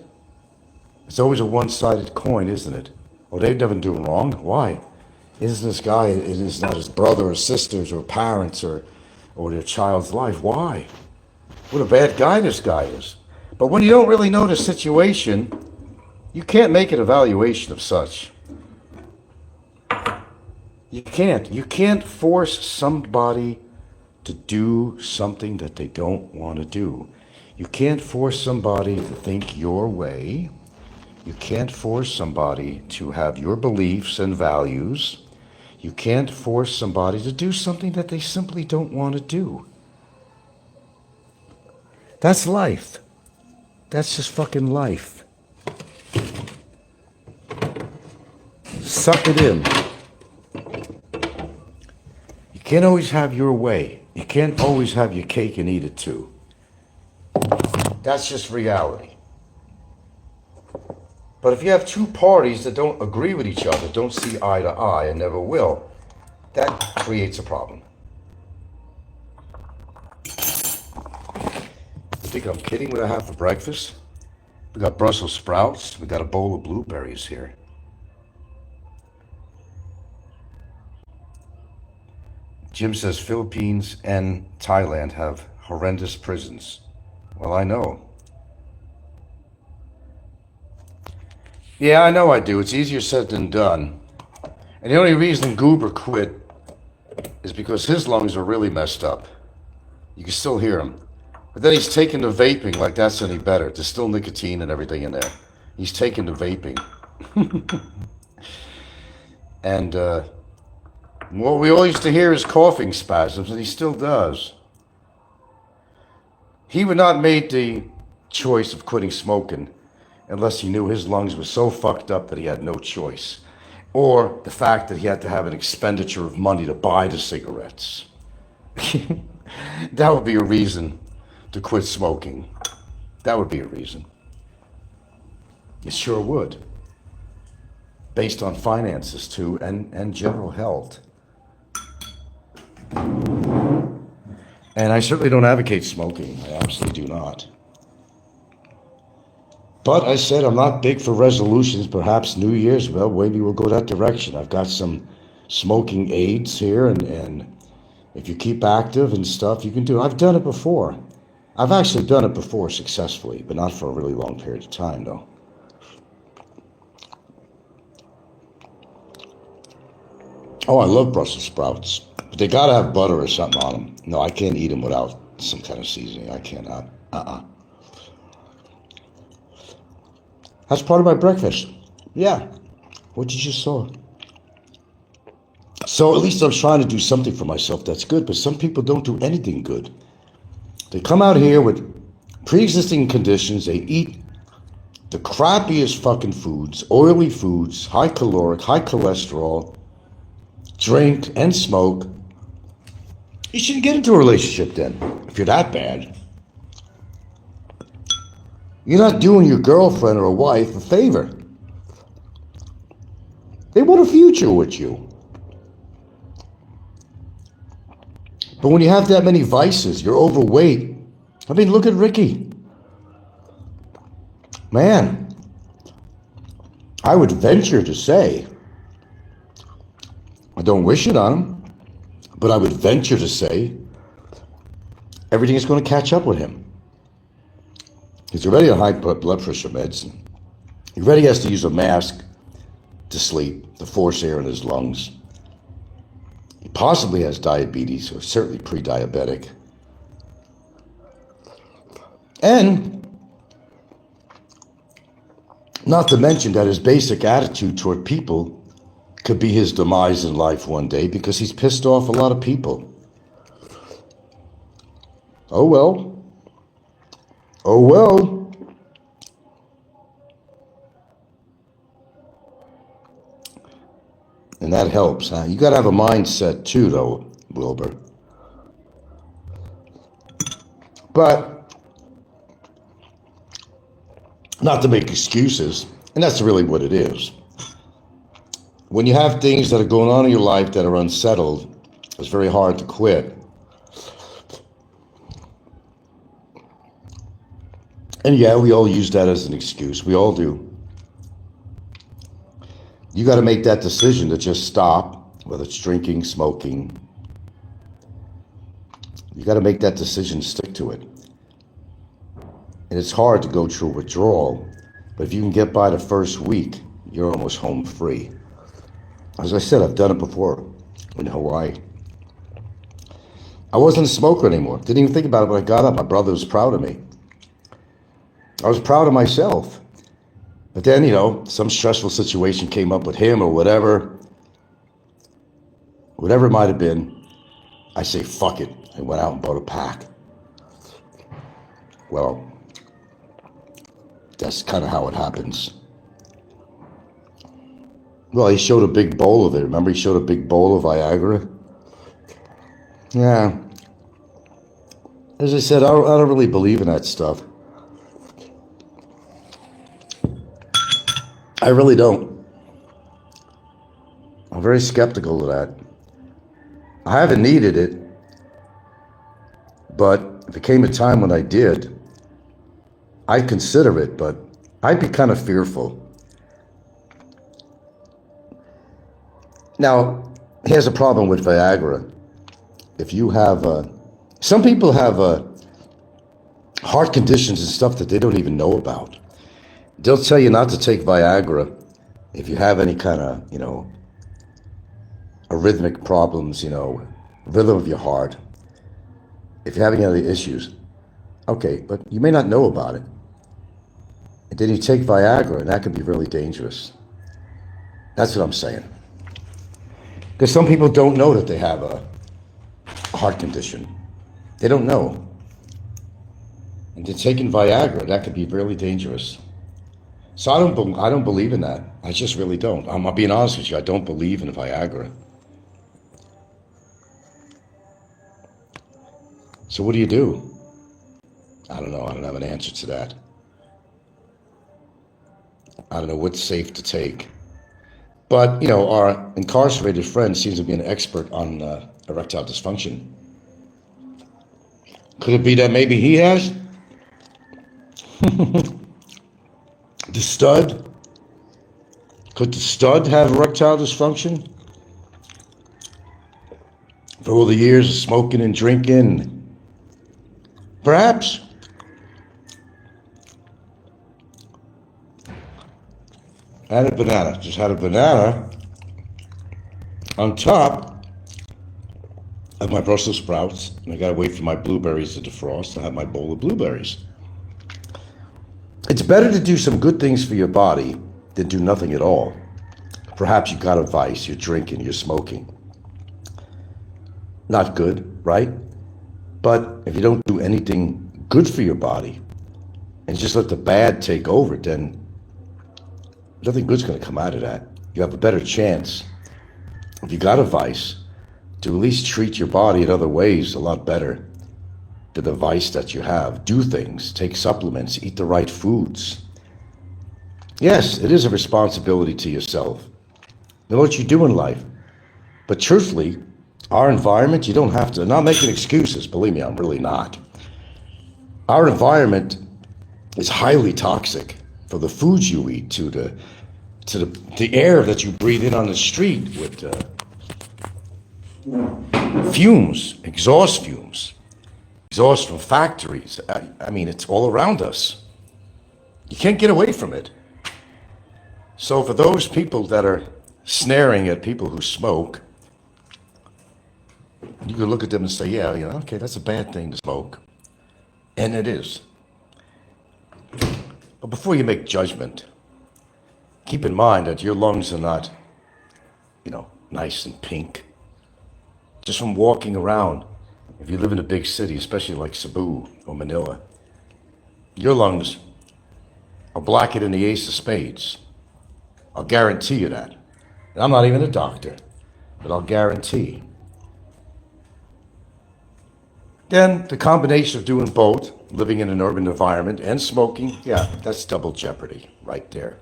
It's always a one-sided coin, isn't it? Oh, they've never done wrong. Why? Isn't this guy, it's not his brother or sisters or parents or their child's life? Why? What a bad guy this guy is. But when you don't really know the situation, you can't make an evaluation of such. You can't. You can't force somebody to do something that they don't want to do. You can't force somebody to think your way. You can't force somebody to have your beliefs and values. You can't force somebody to do something that they simply don't want to do. That's life. That's just fucking life. Suck it in. You can't always have your way. You can't always have your cake and eat it too. That's just reality. But if you have 2 parties that don't agree with each other, don't see eye to eye and never will, that creates a problem. You think I'm kidding what I have for breakfast? We got Brussels sprouts. We got a bowl of blueberries here. Jim says Philippines and Thailand have horrendous prisons. Well, I know. Yeah, I know I do. It's easier said than done. And the only reason Goober quit is because his lungs are really messed up. You can still hear him. But then he's taking the vaping like that's any better. There's still nicotine and everything in there. He's taking the vaping. And what we all used to hear is coughing spasms, and he still does. He would not make the choice of quitting smoking unless he knew his lungs were so fucked up that he had no choice. Or the fact that he had to have an expenditure of money to buy the cigarettes. That would be a reason to quit smoking. That would be a reason. It sure would. Based on finances too, and general health. And I certainly don't advocate smoking. I absolutely do not. But I said I'm not big for resolutions. Perhaps New Year's, well, maybe we'll go that direction. I've got some smoking aids here, and if you keep active and stuff, you can do it. I've done it before. I've actually done it before successfully, but not for a really long period of time, though. Oh, I love Brussels sprouts. But they gotta have butter or something on them. No, I can't eat them without some kind of seasoning. I cannot. That's part of my breakfast. Yeah. What you just saw. So at least I'm trying to do something for myself that's good, but some people don't do anything good. They come out here with Pre-existing conditions, they eat the crappiest fucking foods, oily foods, high caloric, high cholesterol, drink and smoke. You shouldn't get into a relationship then, if you're that bad. You're not doing your girlfriend or a wife a favor. They want a future with you. But when you have that many vices, you're overweight. I mean, look at Ricky. Man, I would venture to say, I don't wish it on him, but I would venture to say everything is going to catch up with him. He's already on high blood pressure meds. He already has to use a mask to sleep, to force air in his lungs. He possibly has diabetes, or certainly pre-diabetic. And not to mention that his basic attitude toward people could be his demise in life one day because he's pissed off a lot of people. Oh well. Oh well. And that helps, huh? You gotta have a mindset too, though, Wilbur. But not to make excuses, and that's really what it is. When you have things that are going on in your life that are unsettled, it's very hard to quit. And yeah, we all use that as an excuse. We all do. You got to make that decision to just stop, whether it's drinking, smoking. You got to make that decision, stick to it. And it's hard to go through withdrawal, but if you can get by the first week, you're almost home free. As I said, I've done it before in Hawaii. I wasn't a smoker anymore. Didn't even think about it when I got up. My brother was proud of me. I was proud of myself. But then, some stressful situation came up with him or whatever it might have been. I say, fuck it. I went out and bought a pack. Well, that's kind of how it happens. Well, he showed a big bowl of it. Remember, he showed a big bowl of Viagra? Yeah. As I said, I don't really believe in that stuff. I really don't. I'm very skeptical of that. I haven't needed it, but if it came a time when I did, I'd consider it, but I'd be kind of fearful. Now, here's a problem with Viagra. If you have, some people have heart conditions and stuff that they don't even know about. They'll tell you not to take Viagra if you have any kind of, arrhythmic problems, rhythm of your heart. If you're having any issues, okay, but you may not know about it. And then you take Viagra, and that can be really dangerous. That's what I'm saying. Because some people don't know that they have a heart condition. They don't know. And they're taking Viagra, that could be really dangerous. So I don't believe in that. I just really don't. I'm being honest with you. I don't believe in Viagra. So what do you do? I don't know. I don't have an answer to that. I don't know what's safe to take. But, our incarcerated friend seems to be an expert on erectile dysfunction. Could it be that maybe he has? The stud? Could the stud have erectile dysfunction? For all the years of smoking and drinking? Perhaps. I had a banana. Just had a banana on top of my Brussels sprouts. And I gotta wait for my blueberries to defrost. I have my bowl of blueberries. It's better to do some good things for your body than do nothing at all. Perhaps you got a vice, you're drinking, you're smoking. Not good, right? But if you don't do anything good for your body, and just let the bad take over, then nothing good's going to come out of that. You have a better chance, if you got a vice, to at least treat your body in other ways a lot better than the vice that you have. Do things, take supplements, eat the right foods. Yes, it is a responsibility to yourself. Know what you do in life. But truthfully, our environment, you don't have to, not making excuses, believe me, I'm really not. Our environment is highly toxic, for the foods you eat, to the air that you breathe in on the street with fumes, exhaust from factories. I mean, it's all around us. You can't get away from it. So for those people that are snaring at people who smoke, you can look at them and say, yeah, okay, that's a bad thing to smoke. And it is. But before you make judgment, keep in mind that your lungs are not, nice and pink. Just from walking around, if you live in a big city, especially like Cebu or Manila, your lungs are blacker than the ace of spades. I'll guarantee you that. And I'm not even a doctor, but I'll guarantee. Then the combination of doing both, living in an urban environment and smoking, yeah, that's double jeopardy right there.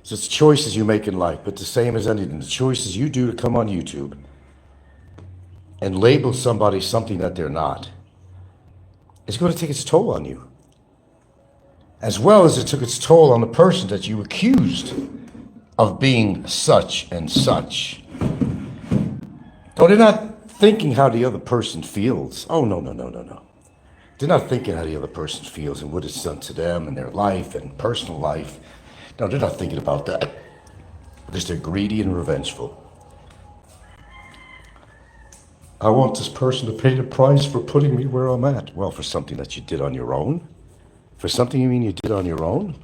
So it's choices you make in life, but the same as anything, the choices you do to come on YouTube and label somebody something that they're not, it's going to take its toll on you. As well as it took its toll on the person that you accused of being such and such. No, they're not thinking how the other person feels. Oh, no. They're not thinking how the other person feels and what it's done to them and their life and personal life. No, they're not thinking about that because they're greedy and revengeful. I want this person to pay the price for putting me where I'm at. Well, for something that you did on your own? For something you mean you did on your own?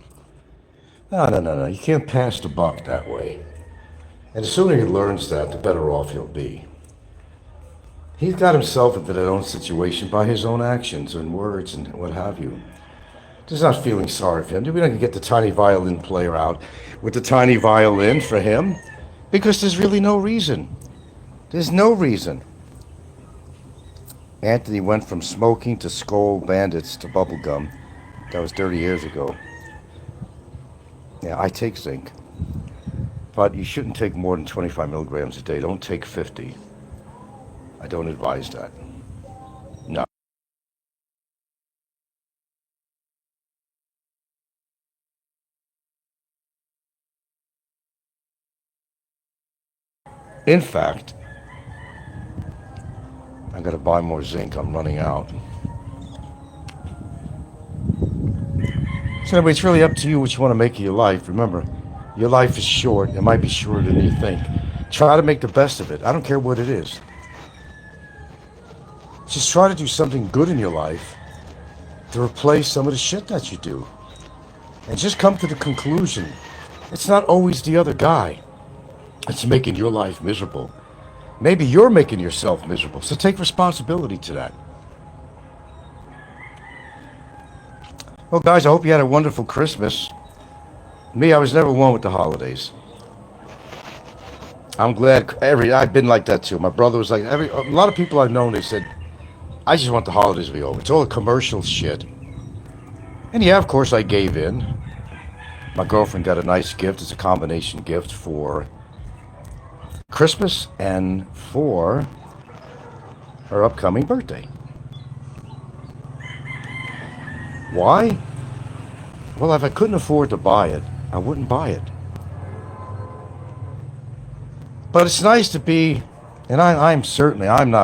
No. You can't pass the buck that way. And the sooner he learns that, the better off he'll be. He's got himself into that own situation by his own actions and words and what have you. Just not feeling sorry for him. We're not going to get the tiny violin player out with the tiny violin for him because there's really no reason. There's no reason. Anthony went from smoking to Skoal Bandits to bubblegum. That was 30 years ago. Yeah, I take zinc. But you shouldn't take more than 25 milligrams a day. Don't take 50. I don't advise that. No. In fact, I gotta buy more zinc. I'm running out. So anyway, it's really up to you what you want to make of your life. Remember, your life is short. It might be shorter than you think. Try to make the best of it. I don't care what it is. Just try to do something good in your life to replace some of the shit that you do. And just come to the conclusion, it's not always the other guy that's making your life miserable. Maybe you're making yourself miserable, so take responsibility to that. Well, guys, I hope you had a wonderful Christmas. Me, I was never one with the holidays. I'm glad I've been like that too. My brother was like, a lot of people I've known, they said, I just want the holidays to be over. It's all commercial shit. And yeah, of course I gave in. My girlfriend got a nice gift. It's a combination gift for Christmas and for her upcoming birthday. Why? Well, if I couldn't afford to buy it, I wouldn't buy it. But it's nice to be, and I'm not